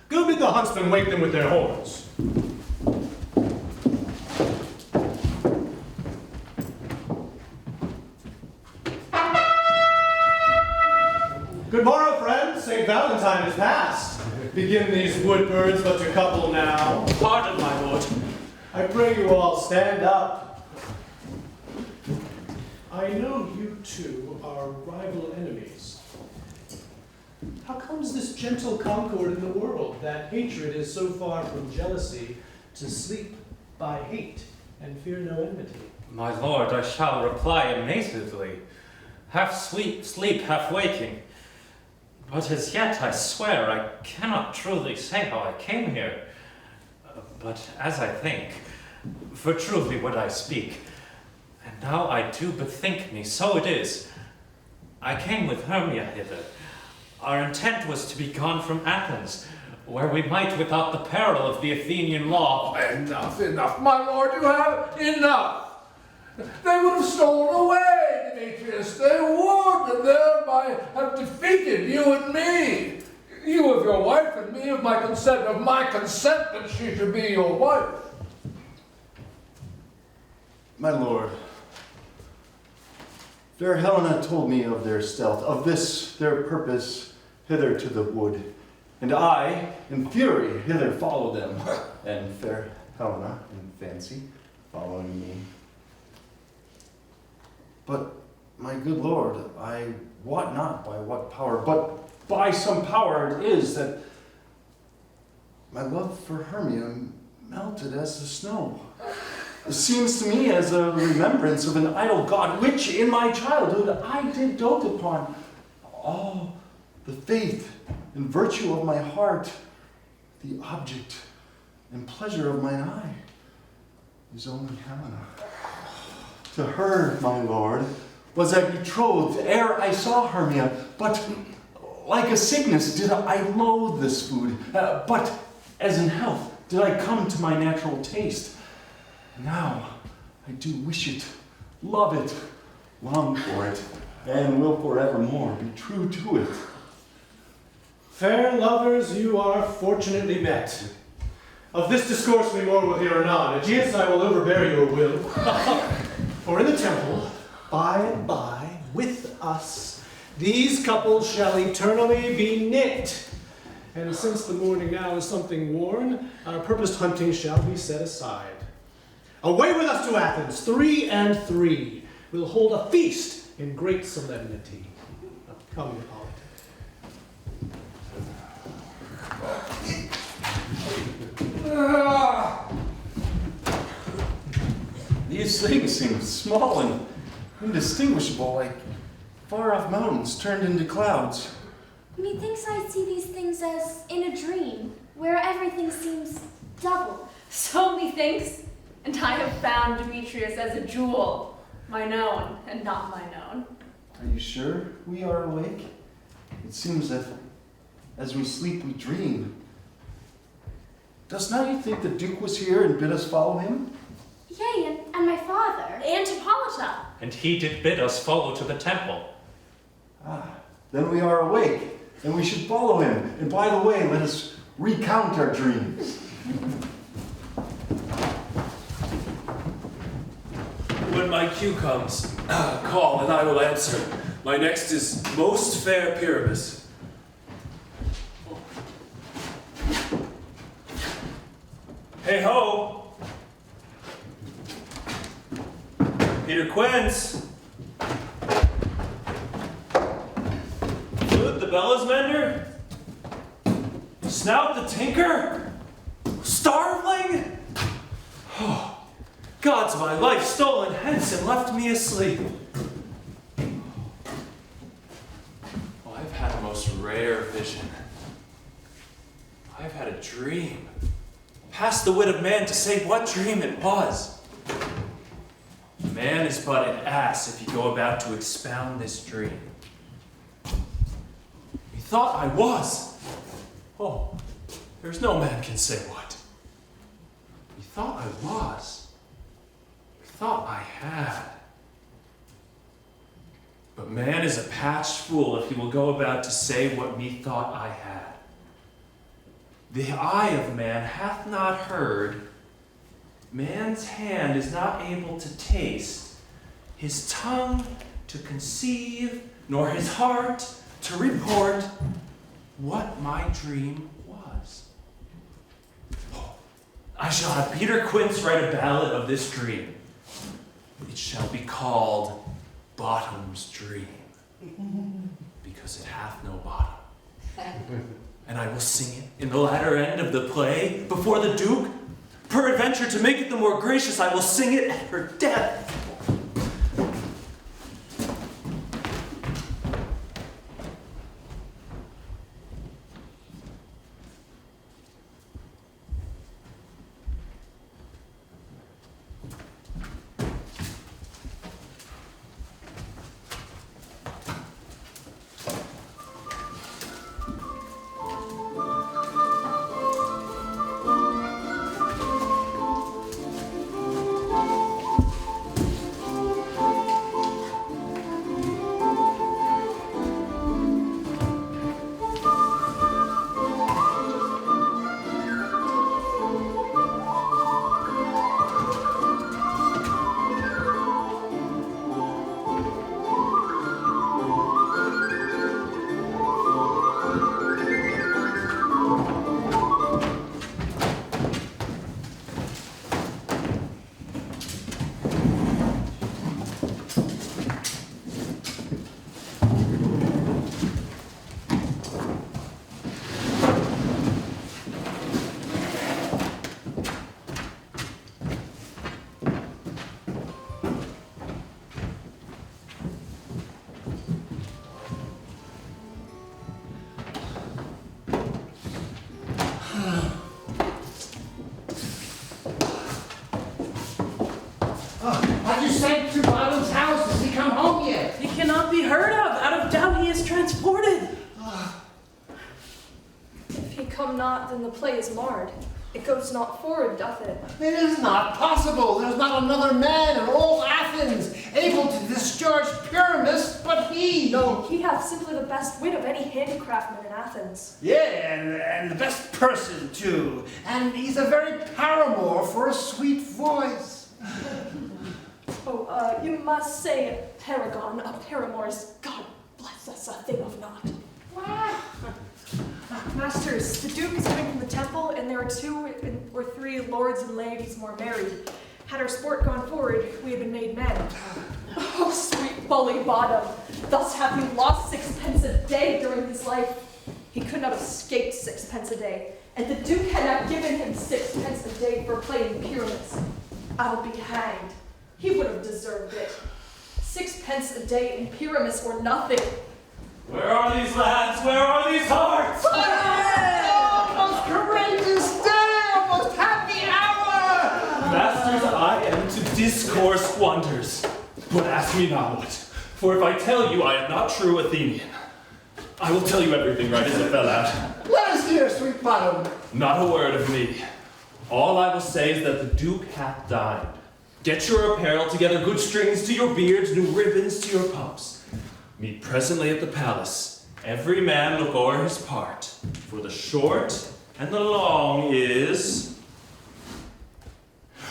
Go bid the huntsmen wake them with their horns. Good morrow, friends. St. Valentine is past. Begin these wood birds but to couple now. Pardon, my lord. I pray you all stand up. I know you two are rival enemies. How comes this gentle concord in the world, that hatred is so far from jealousy to sleep by hate and fear no enmity? My lord, I shall reply amazedly, half sleep, half waking. But as yet, I swear, I cannot truly say how I came here. But as I think, for truly would I speak, and now I do bethink me, so it is. I came with Hermia hither. Our intent was to be gone from Athens, where we might without the peril of the Athenian law. Enough, my lord, you have enough. They would have stolen away, Demetrius. They would, and thereby have defeated you and me. You of your wife, and me of my consent that she should be your wife. My lord, fair Helena told me of their stealth, of this their purpose hither to the wood, and I, in fury, hither followed them, and fair Helena, in fancy, following me. But, my good lord, I wot not by what power, but by some power it is that my love for Hermia melted as the snow. It seems to me as a remembrance of an idol god, which in my childhood I did dote upon. All the faith and virtue of my heart, the object and pleasure of mine eye, is only Helena. To her, my lord, was I betrothed ere I saw Hermia, but like a sickness did I loathe this food, but as in health did I come to my natural taste. Now I do wish it, love it, long for it, and will forevermore be true to it. Fair lovers, you are fortunately met. Of this discourse we more will hear anon. Aegeus, I will overbear your will. For in the temple, by and by, with us, these couples shall eternally be knit. And since the morning now is something worn, our purposed hunting shall be set aside. Away with us to Athens, 3 and 3. We'll hold a feast in great solemnity. Come, Hippolyta. These things seem small and indistinguishable, like far-off mountains turned into clouds. Methinks I see these things as in a dream, where everything seems double. So methinks, and I have found Demetrius as a jewel, mine own and not mine own. Are you sure we are awake? It seems that as we sleep, we dream. Does not you think the Duke was here and bid us follow him? Yea, and my father. And Hippolyta. And he did bid us follow to the temple. Then we are awake, and we should follow him. And by the way, let us recount our dreams. When my cue comes, call and I will answer. My next is most fair Pyramus. Hey ho! Peter Quince! bellows mender? Snout the tinker? Starveling? Oh, God's my life stolen hence and left me asleep. Oh, I've had a most rare vision. I've had a dream. Past the wit of man to say what dream it was. Man is but an ass if you go about to expound this dream. Methought I was. Oh, there's no man can say what. Methought I was. Methought I had. But man is a patched fool if he will go about to say what methought I had. The eye of man hath not heard, man's hand is not able to taste, his tongue to conceive, nor his heart to report what my dream was. Oh, I shall have Peter Quince write a ballad of this dream. It shall be called Bottom's Dream, because it hath no bottom. And I will sing it in the latter end of the play before the Duke. Peradventure, to make it the more gracious, I will sing it at her death. Have you sent to Bottom's house? Has he come home yet? He cannot be heard of. Out of doubt he is transported. If he come not, then the play is marred. It goes not forward, doth it? It is not possible. There's not another man in all Athens able to discharge Pyramus but he. No, he hath simply the best wit of any handicraftman in Athens. Yeah, and the best person too. And he's a very paramour for a sweet voice. Oh, you must say a paragon, a paramour's, God bless us, a thing of naught. Masters, the Duke is coming from the temple, and there are 2 or 3 lords and ladies more married. Had our sport gone forward, we had been made men. Oh, sweet bully Bottom, thus hath he lost 6 pence a day during his life. He could not have escaped 6 pence a day, and the Duke had not given him 6 pence a day for playing Pyramus. I'll be hanged. He would have deserved it. 6 pence a day in Pyramus or nothing. Where are these lads? Where are these hearts? Almost courageous day, almost happy hour! Masters, I am to discourse wonders, but ask me not what. For if I tell you I am not true Athenian, I will tell you everything right as it fell out. Let us hear, sweet Bottom. Not a word of me. All I will say is that the Duke hath dined. Get your apparel together, good strings to your beards, new ribbons to your pumps. Meet presently at the palace. Every man look o'er his part, for the short and the long is...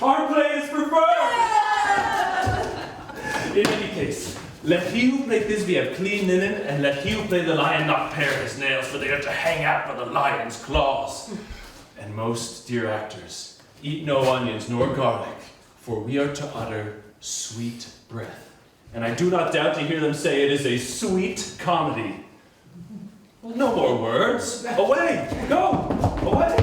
Our play is preferred! In any case, let he who play Thisbe have clean linen, and let he who play the lion not pare his nails, for they are to hang out by the lion's claws. And most dear actors, eat no onions nor garlic, for we are to utter sweet breath. And I do not doubt to hear them say it is a sweet comedy. Well, no more words. Away! Go! Away!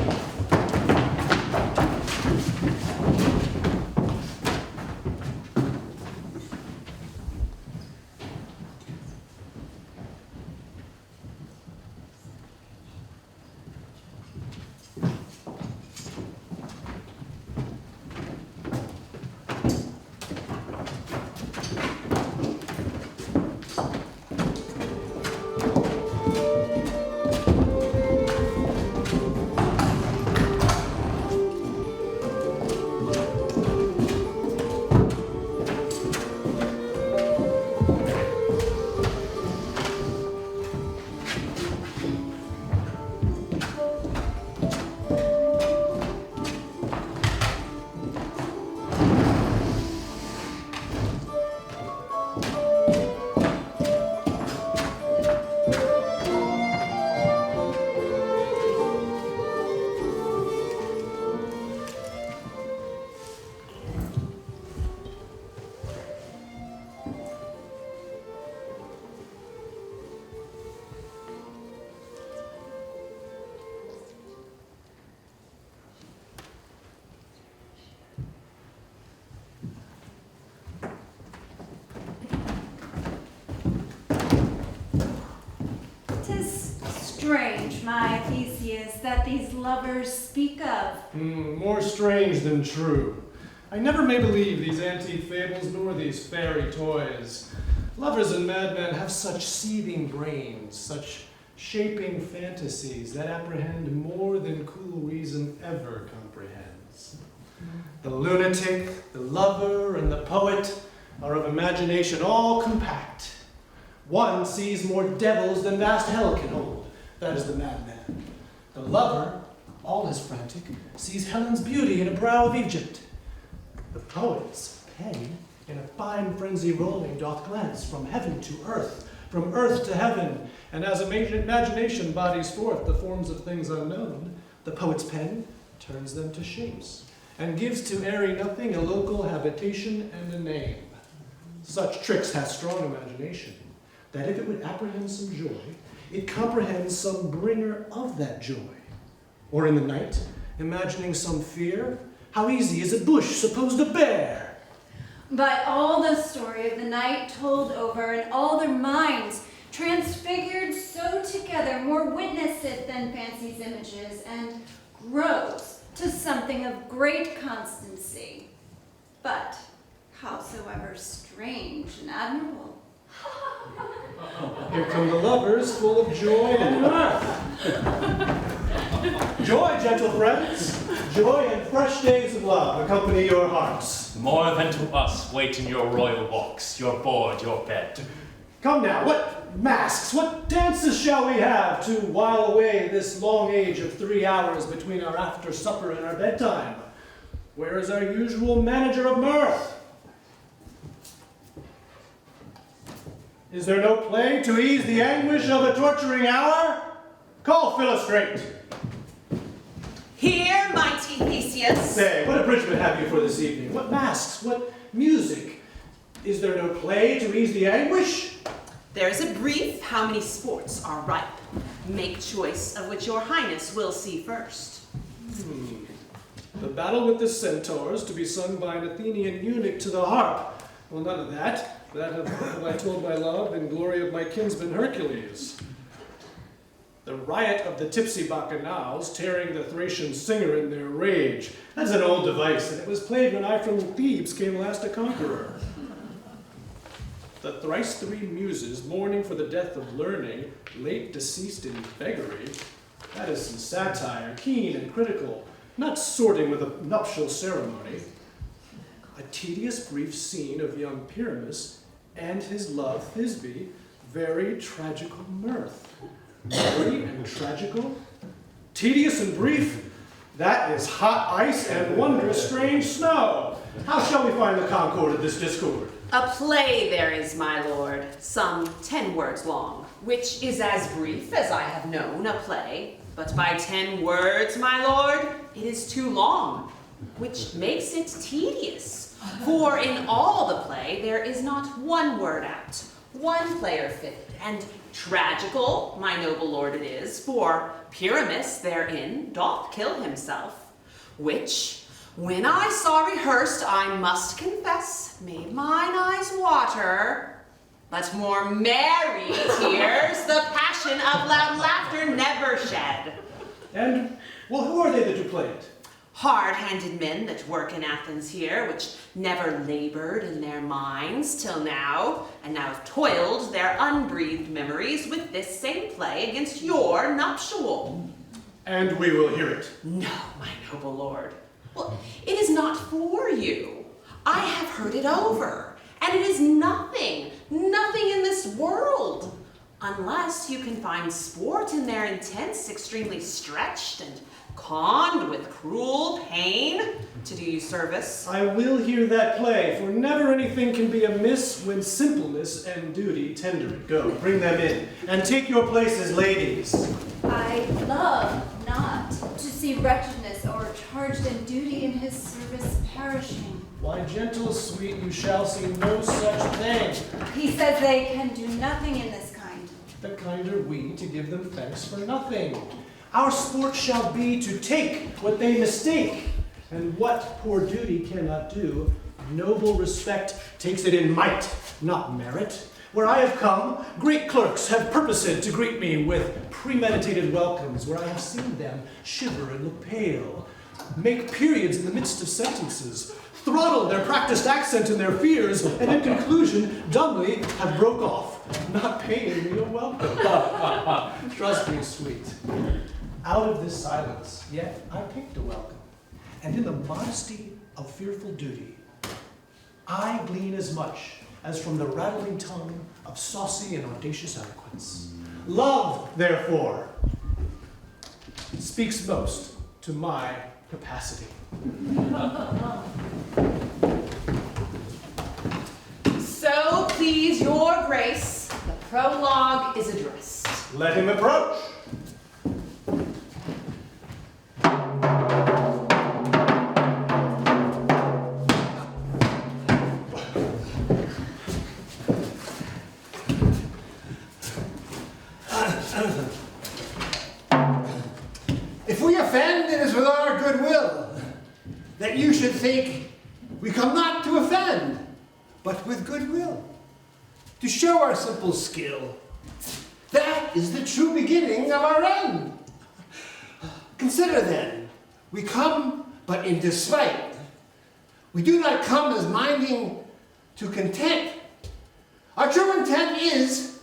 Strange, my Theseus, that these lovers speak of. More strange than true. I never may believe these antique fables nor these fairy toys. Lovers and madmen have such seething brains, such shaping fantasies that apprehend more than cool reason ever comprehends. The lunatic, the lover, and the poet are of imagination all compact. One sees more devils than vast hell can hold. That is the madman. The lover, all is frantic, sees Helen's beauty in a brow of Egypt. The poet's pen, in a fine frenzy rolling, doth glance from heaven to earth, from earth to heaven, and as imagination bodies forth the forms of things unknown, the poet's pen turns them to shapes, and gives to airy nothing a local habitation and a name. Such tricks hath strong imagination, that if it would apprehend some joy, it comprehends some bringer of that joy. Or in the night, imagining some fear, how easy is a bush supposed to bear? By all the story of the night told over, and all their minds transfigured so together, more witness it than fancy's images, and grows to something of great constancy. But howsoever strange and admirable. Here come the lovers, full of joy and mirth. Joy, gentle friends, joy and fresh days of love accompany your hearts. More than to us wait in your royal walks, your board, your bed. Come now, what masks, what dances shall we have to while away this long age of 3 hours between our after supper and our bedtime? Where is our usual manager of mirth? Is there no play to ease the anguish of a torturing hour? Call Philostrate. Here, mighty Theseus. Say, what abridgment have you for this evening? What masks? What music? Is there no play to ease the anguish? There is a brief how many sports are ripe. Make choice of which your highness will see first. The battle with the centaurs to be sung by an Athenian eunuch to the harp. Well, none of that. That have I told my love in glory of my kinsman Hercules. The riot of the tipsy bacchanals, tearing the Thracian singer in their rage. That's an old device, and it was played when I from Thebes came last a conqueror. The thrice 3 muses mourning for the death of learning, late deceased in beggary. That is some satire, keen and critical, not sorting with a nuptial ceremony. A tedious brief scene of young Pyramus and his love Thisbe, very tragical mirth. Merry and tragical, tedious and brief, that is hot ice and wondrous strange snow. How shall we find the concord of this discord? A play there is, my lord, some 10 words long, which is as brief as I have known a play. But by 10 words, my lord, it is too long, which makes it tedious. For in all the play there is not one word out, one player fitted, and tragical, my noble lord, it is, for Pyramus therein doth kill himself, which, when I saw rehearsed, I must confess, made mine eyes water, but more merry tears the passion of loud laughter never shed. And, well, who are they that do play it? Hard-handed men that work in Athens here, which never labored in their minds till now, and now have toiled their unbreathed memories with this same play against your nuptial. And we will hear it. No, my noble lord. Well, it is not for you. I have heard it over, and it is nothing in this world, unless you can find sport in their intents extremely stretched and conned with cruel pain to do you service. I will hear that play, for never anything can be amiss when simpleness and duty tender it. Go, bring them in, and take your places, ladies. I love not to see wretchedness or charged in duty in his service perishing. Why, gentle sweet, you shall see no such thing. He says they can do nothing in this kind. The kind are we to give them thanks for nothing. Our sport shall be to take what they mistake, and what poor duty cannot do, noble respect takes it in might, not merit. Where I have come, great clerks have purposed to greet me with premeditated welcomes, where I have seen them shiver and look pale, make periods in the midst of sentences, throttle their practiced accent in their fears, and in conclusion, dumbly have broke off, not paying me a welcome. Trust me, sweet. Out of this silence, yet I picked a welcome, and in the modesty of fearful duty, I glean as much as from the rattling tongue of saucy and audacious eloquence. Love, therefore, speaks most to my capacity. So please your grace, the prologue is addressed. Let him approach. If we offend, it is with our goodwill, that you should think we come not to offend, but with goodwill, to show our simple skill. That is the true beginning of our end. Consider then, we come but in despite. We do not come as minding to content. Our true intent is,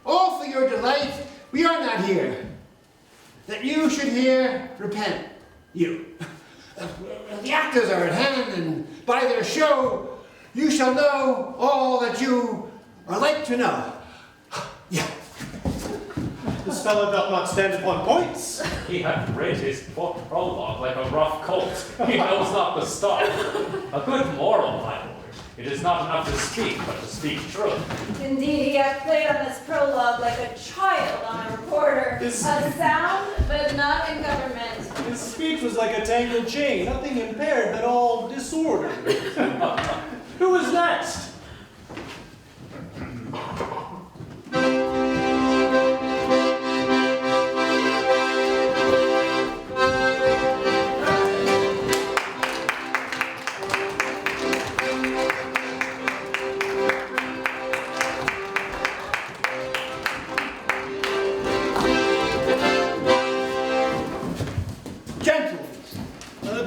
all for your delight, we are not here. That you should here repent, you. The actors are at hand, and by their show, you shall know all that you are like to know. Yeah. This fellow doth not stand upon points. He hath read his prologue like a rough colt. He knows not the start. A good moral, my lord. It is not enough to speak, but to speak truth. Indeed, he hath played on this prologue like a child on a reporter. A sound, but not in government. His speech was like a tangled chain, nothing impaired, but all disordered. Who is next?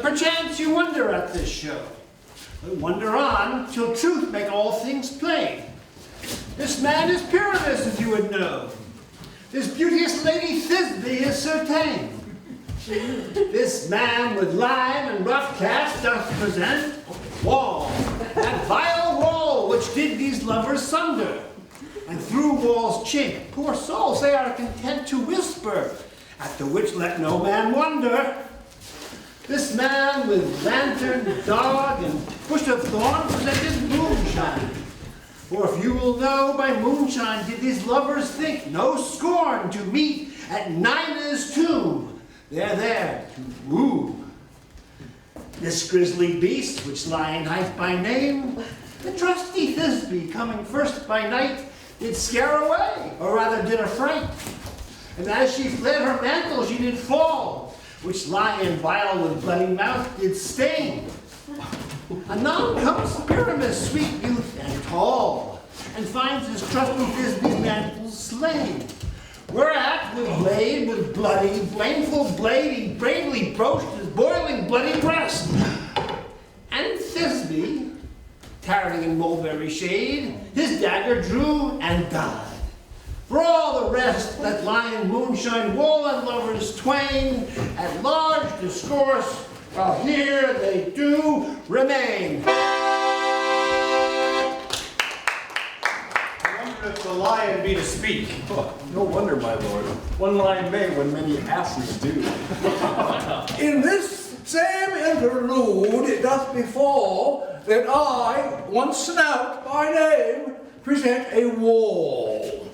Perchance you wonder at this show. Wonder on, till truth make all things plain. This man is Pyramus, as you would know. This beauteous lady Thisbe is certain. This man with lime and rough cast doth present wall, that vile wall which did these lovers sunder. And through wall's chink, poor souls, they are content to whisper, at the which let no man wonder. This man with lantern, dog, and bush of thorn presented moonshine. For if you will know, by moonshine did these lovers think no scorn to meet at Nina's tomb. They're there to woo. This grisly beast, which Lionheart by name, the trusty Thisbe Thisbe, coming first by night, did scare away, or rather did affright. And as she fled her mantle she did fall, which lion vile with bloody mouth did stain. Anon comes Pyramus, sweet youth and tall, and finds his trusty Thisbe's mantle slain. Whereat, with bloody, blameful blade, he bravely broached his boiling bloody breast. And Thisbe, tarrying in mulberry shade, his dagger drew and died. For all the rest, that lion moonshine wall and lovers twain at large discourse, while here they do remain. If the lion be to speak. Oh, no wonder, my lord. One lion may when many asses do. In this same interlude it doth befall that I, one Snout by name, present a wall.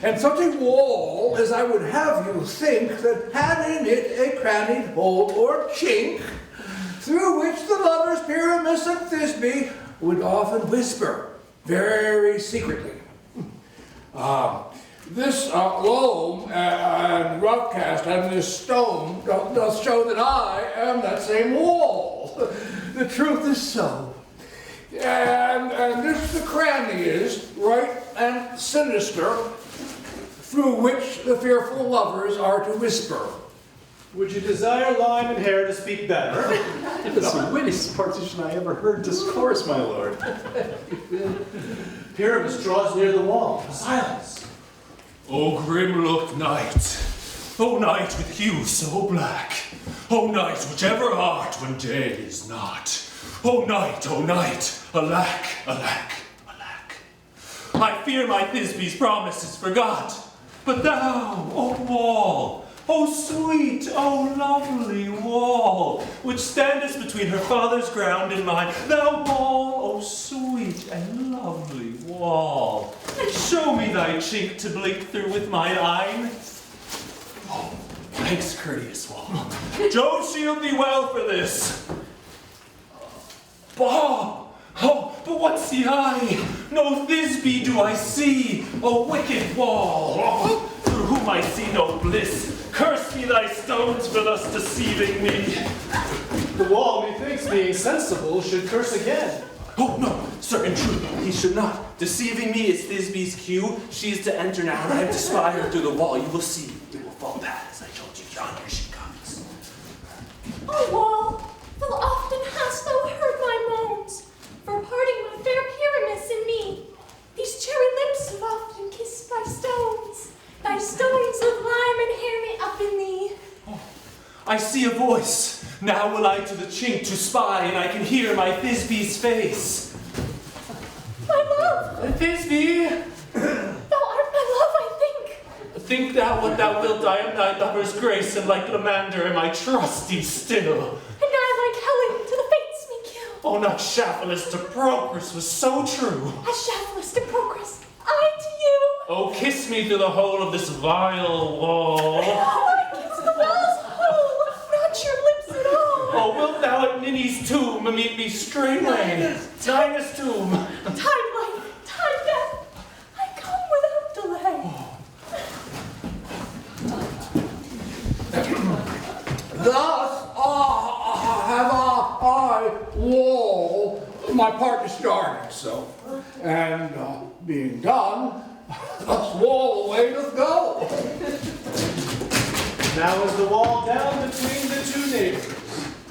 And such a wall as I would have you think that had in it a crannied hole or chink, through which the lovers Pyramus and Thisbe would often whisper, very secretly. This loam and rough cast and this stone doth show that I am that same wall. The truth is so. And this the cranny is, right and sinister, through which the fearful lovers are to whisper. Would you desire lime and hair to speak better? That's the wittiest partition I ever heard discourse, my lord. Pyramus draws near the wall. Silence. O grim-looked night, O night with hue so black, O night whichever art when day is not, O night, alack, alack, alack. I fear my Thisbe's promise is forgot, but thou, O wall, O sweet, O lovely wall, which standest between her father's ground and mine, thou wall, O sweet and lovely wall, and show me thy chink to blink through with mine eye. Oh, thanks, courteous wall. Jove shield thee well for this. Bah! Oh, but what see I? No Thisbe do I see, O wicked wall, oh, through whom I see no bliss. Curse be thy stones for thus deceiving me. The wall, methinks, being sensible, should curse again. Oh, no, sir, in truth, he should not. Deceiving me is Thisbe's cue. She is to enter now, and I have to spy her through the wall. You will see. It will fall down, as I told you. Yonder she comes. O wall, full often hast thou heard my moans, for parting my fair Pyramus and me. These cherry lips have often kissed thy stones of lime and hair may up in thee. Oh, I see a voice. Now will I to the chink to spy, and I can hear my Thisbe's face. My love! Thisbe! Thou art my love, I think. Think thou what thou wilt, I am thy lover's grace, and like Lamander am I trusty still. And I like Helen to the fates me kill. Oh, not Shaphalus to Procris was so true. As Shaphalus to Procris, I to you. Oh, kiss me through the hole of this vile wall. I kiss the wall's hole, not your lips at all. Oh, wilt thou at Ninny's tomb meet me straightway? Dinah's tomb. Time life, time death, I come without delay. Thus have I, wall, my part started so, and being done, thus wall away doth go. Now is the wall down between the two neighbors.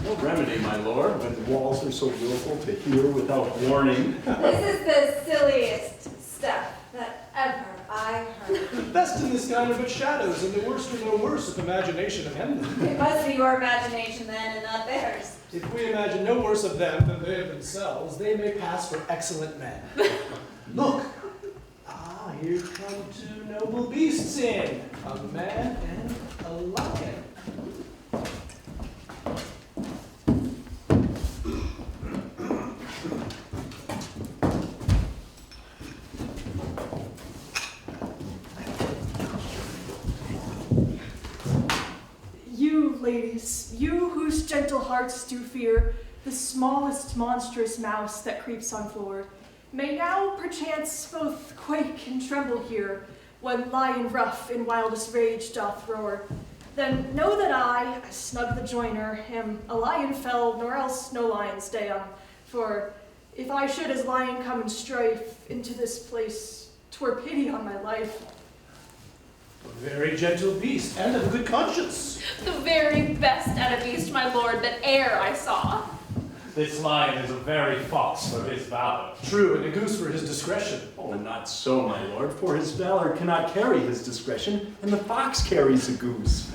No remedy, my lord, when walls are so willful to hear without warning. This is the silliest stuff that ever I heard. The best in this kind are but shadows, and the worst are no worse if imagination amend them. It must be your imagination then, and not theirs. If we imagine no worse of them than they of themselves, they may pass for excellent men. Look! Ah, here come two noble beasts in, a man and a lion. You, ladies, you whose gentle hearts do fear the smallest monstrous mouse that creeps on floor, may now perchance both quake and tremble here, when lion rough in wildest rage doth roar. Then know that I, as snug the joiner, am a lion felled, nor else no lion's dam. For if I should as lion come in strife into this place, 'twere pity on my life. A very gentle beast, and of good conscience. The very best at a beast, my lord, that e'er I saw. This lion is a very fox for his valor. True, and a goose for his discretion. Oh, not so, my lord, for his valor cannot carry his discretion, and the fox carries a goose.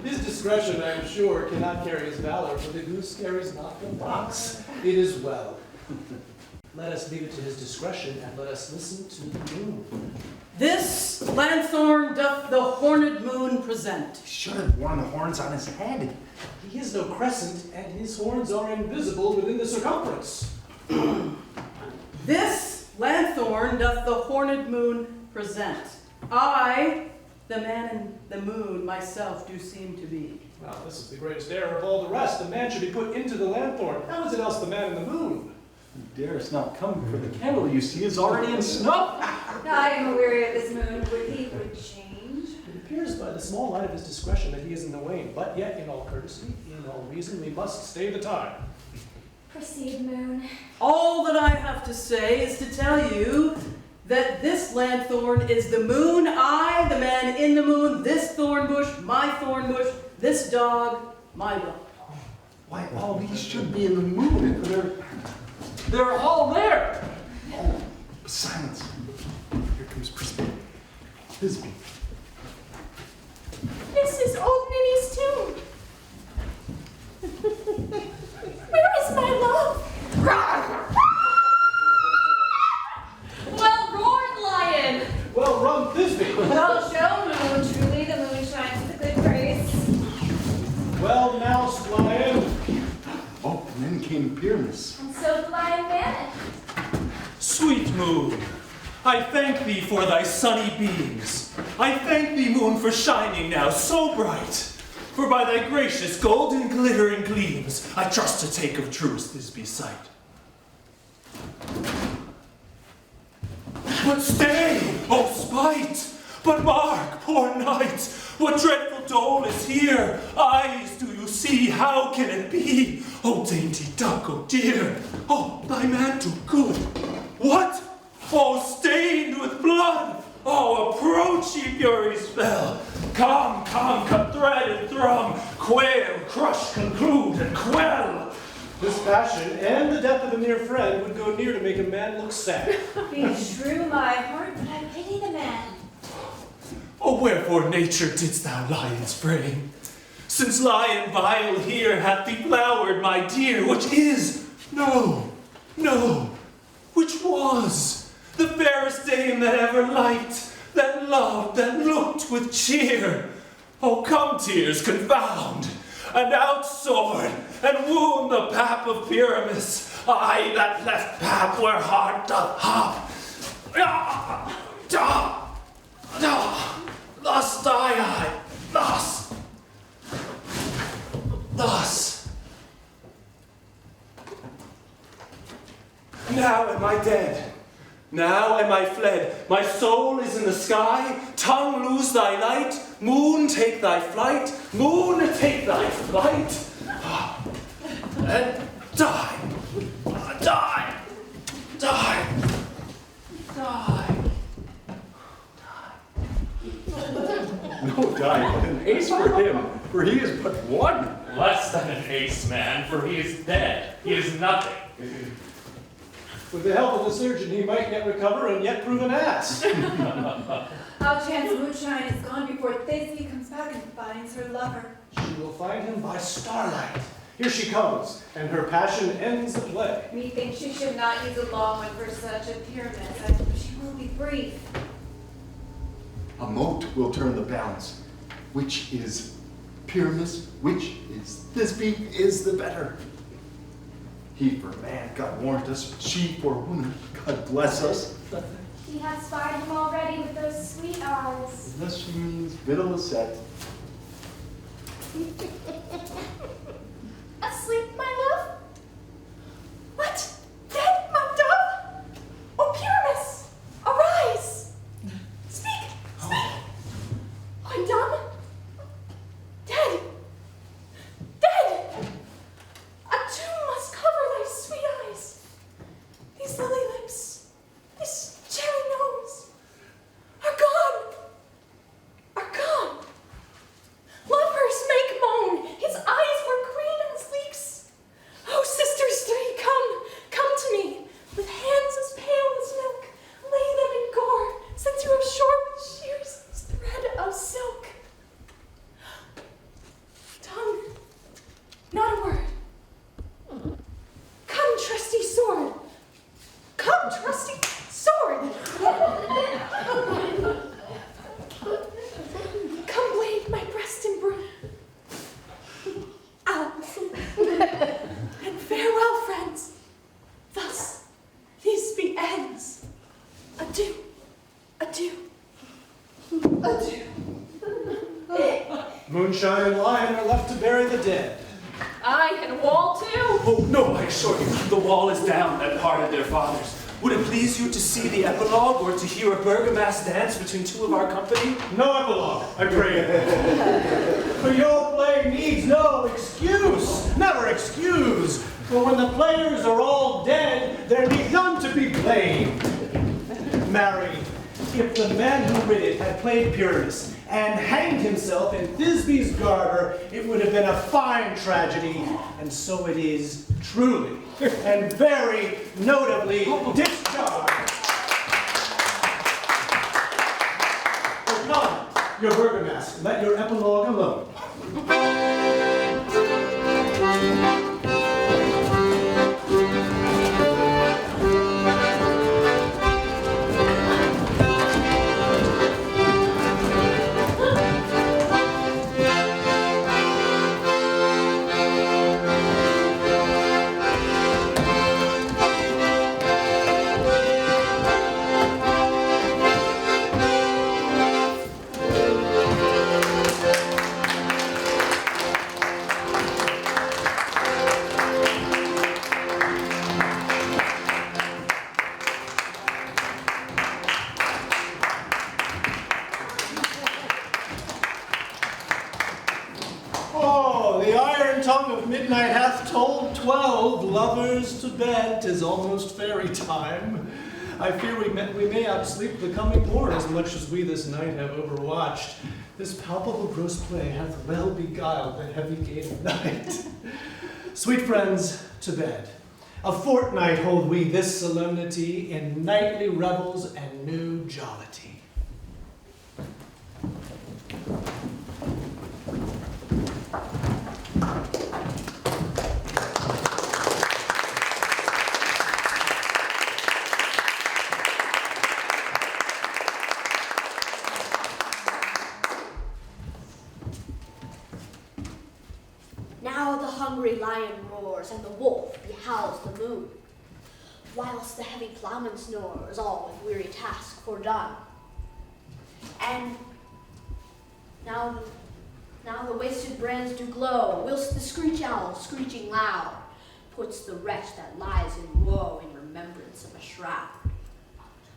His discretion, I am sure, cannot carry his valor, for the goose carries not the fox. It is well. Let us leave it to his discretion, and let us listen to the moon. This lanthorn doth the horned moon present. He should have worn the horns on his head. He is no crescent, and his horns are invisible within the circumference. This lanthorn doth the horned moon present. I, the man in the moon, myself do seem to be. Now, this is the greatest error of all the rest. The man should be put into the lanthorn. How is it else the man in the moon? He dares not come, for the candle you see is already in snuff. I am weary of this moon. Would he would change? It appears by the small light of his discretion that he is in the wane, but yet in all courtesy, in all reason, we must stay the time. Proceed, moon. All that I have to say is to tell you that this lanthorn is the moon, I, the man in the moon, this thorn bush, my thorn bush, this dog, my dog. Why, all these should be in the moon. They're all there. Oh, silence. Here comes Bisbee. Bisbee. This is old Ninny's tomb. Where is my love? Well roared, lion! Well run, Thisbe! Well shown, moon. Truly the moon shines with a good grace. Well moused, lion. Oh, and then came Pyramus. And so the lion vanished. Sweet moon, I thank thee for thy sunny beams. I thank thee, moon, for shining now so bright. For by thy gracious golden glittering gleams, I trust to take of truest Thisbe's sight. But stay, oh spite! But mark, poor knight, what dreadful dole is here? Eyes, do you see? How can it be? Oh dainty duck, oh dear! Oh, thy mantle good! What? Oh, stained with blood! Oh, approach, ye furies fell! Come, come, cut thread and thrum, quail, crush, conclude, and quell! This passion and the death of a near friend would go near to make a man look sad. Be true, my heart, but I pity the man. Oh, wherefore, nature, didst thou lion's frame? Since lion vile here hath deflowered my dear, which is, no, which was, the fairest dame that ever liked, that loved, that looked with cheer. Oh, come, tears, confound, and out sword, and wound the pap of Pyramus, I that left pap where heart doth hop. Thus die I, thus. Now am I dead. Now am I fled. My soul is in the sky. Tongue, lose thy light. Moon, take thy flight. Moon, take thy flight. And die. Die. Die. Die. No die, but an ace for him, for he is but one. Less than an ace, man, for he is dead. He is nothing. With the help of the surgeon, he might yet recover and yet prove an ass. How chance moonshine is gone before Thisbe comes back and finds her lover. She will find him by starlight. Here she comes, and her passion ends the play. Methinks she should not use a long one for such a pyramid. She will be brief. A moat will turn the balance. Which is Pyramus, which is Thisbe, is the better. He for man, God warrant us, she for woman, God bless us. He has spied him already with those sweet eyes. Thus she means victual set. Asleep, my love? What? Dead, my dove? will do. Moonshine and lion are left to bury the dead. Aye, and wall too. Oh, no, I assure you, the wall is down that part of their fathers. Would it please you to see the epilogue or to hear a Bergamask dance between two of our company? No epilogue, I pray. For your play needs no excuse. Never excuse. For when the players are all dead, there need none to be blamed. Marry, if the man who writ it had played Pyramus and hanged himself in Thisbe's garter, it would have been a fine tragedy, and so it is truly, and very notably discharged. But come, your Bergamask, let your epilogue alone. Midnight hath told 12 lovers to bed. 'Tis almost fairy time. I fear we may outsleep the coming morn, as much as we this night have overwatched. This palpable gross play hath well beguiled the heavy gate of night. Sweet friends, to bed. A fortnight hold we this solemnity in nightly revels and new jollity. Now the hungry lion roars, and the wolf behowls the moon, whilst the heavy ploughman snores, all with weary task fordone. And now the wasted brands do glow, whilst the screech owl, screeching loud, puts the wretch that lies in woe in remembrance of a shroud.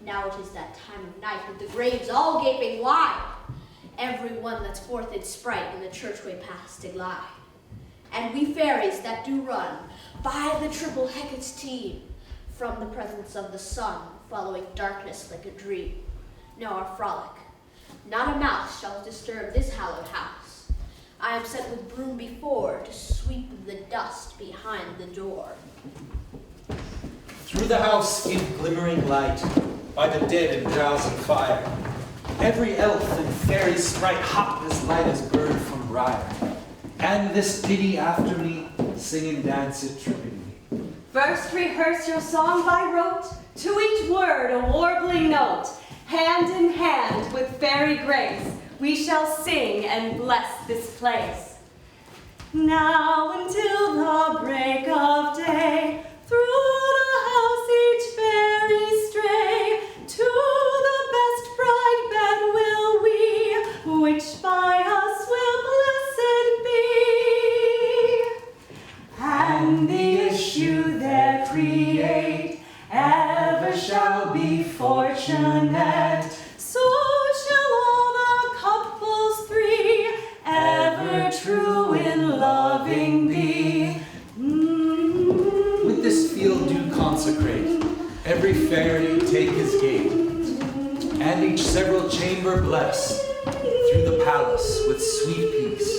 Now it is that time of night with the graves all gaping wide, every one that's forth its sprite in the churchway paths to glide. And we fairies that do run by the triple Hecate's team, from the presence of the sun, following darkness like a dream, know our frolic. Not a mouse shall disturb this hallowed house. I am sent with broom before to sweep the dust behind the door. Through the house in glimmering light, by the dead and drowsing fire, every elf and fairy sprite hopped as light as bird from briar. And this ditty after me, sing and dance it trippingly. First rehearse your song by rote, to each word a warbling note. Hand in hand with fairy grace, we shall sing and bless this place. Now until the break of day, through the house each fairy stray, to the best bride bed will we, which by us will blessed be. And the issue there create ever shall be fortunate. So shall all the couples three ever true in loving be. With this field do consecrate, every fairy take his gate, and each several chamber bless, through the palace with sweet peace.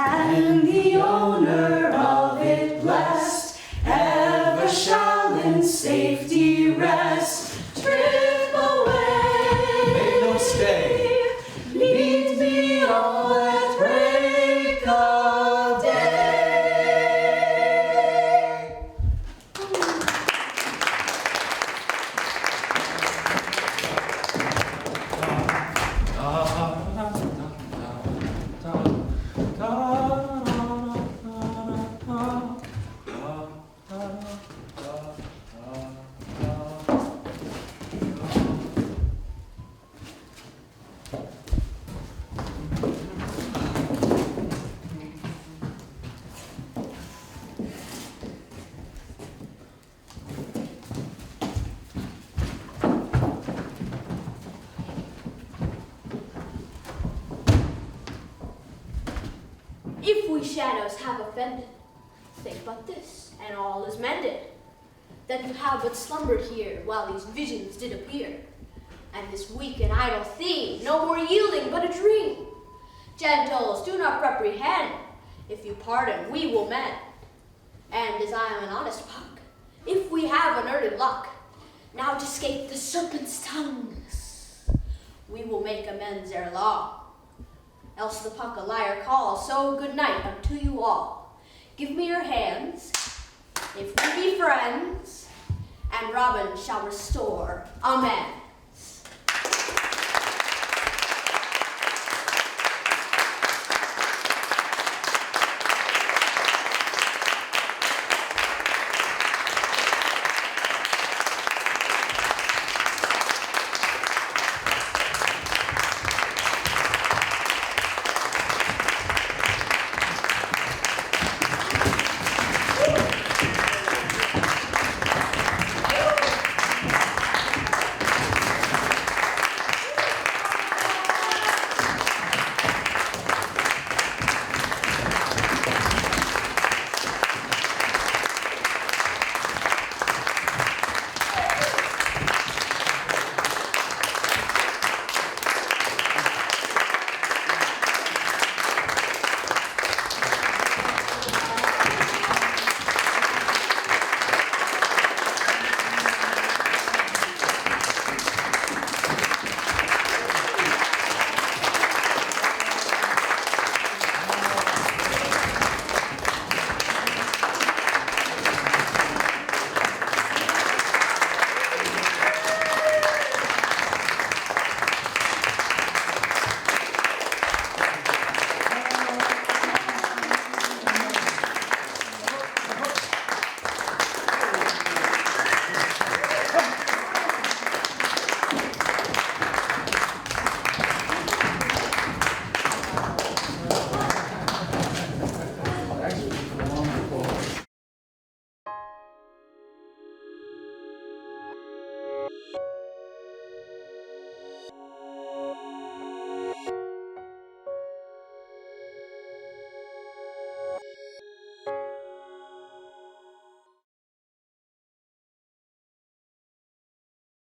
And the owner of it blessed ever shall in safety rest. Trip away, Make no stay, lead me all at break of day. we shadows have offended, think but this, and all is mended. That you have but slumbered here while these visions did appear. And this weak and idle theme, no more yielding but a dream. Gentles, do not reprehend. If you pardon, we will mend. And as I am an honest puck, if we have unearthly luck, now to escape the serpent's tongues, we will make amends ere long. Else the puck a liar calls, so good night unto you all. Give me your hands, if we be friends, and Robin shall restore. Amen.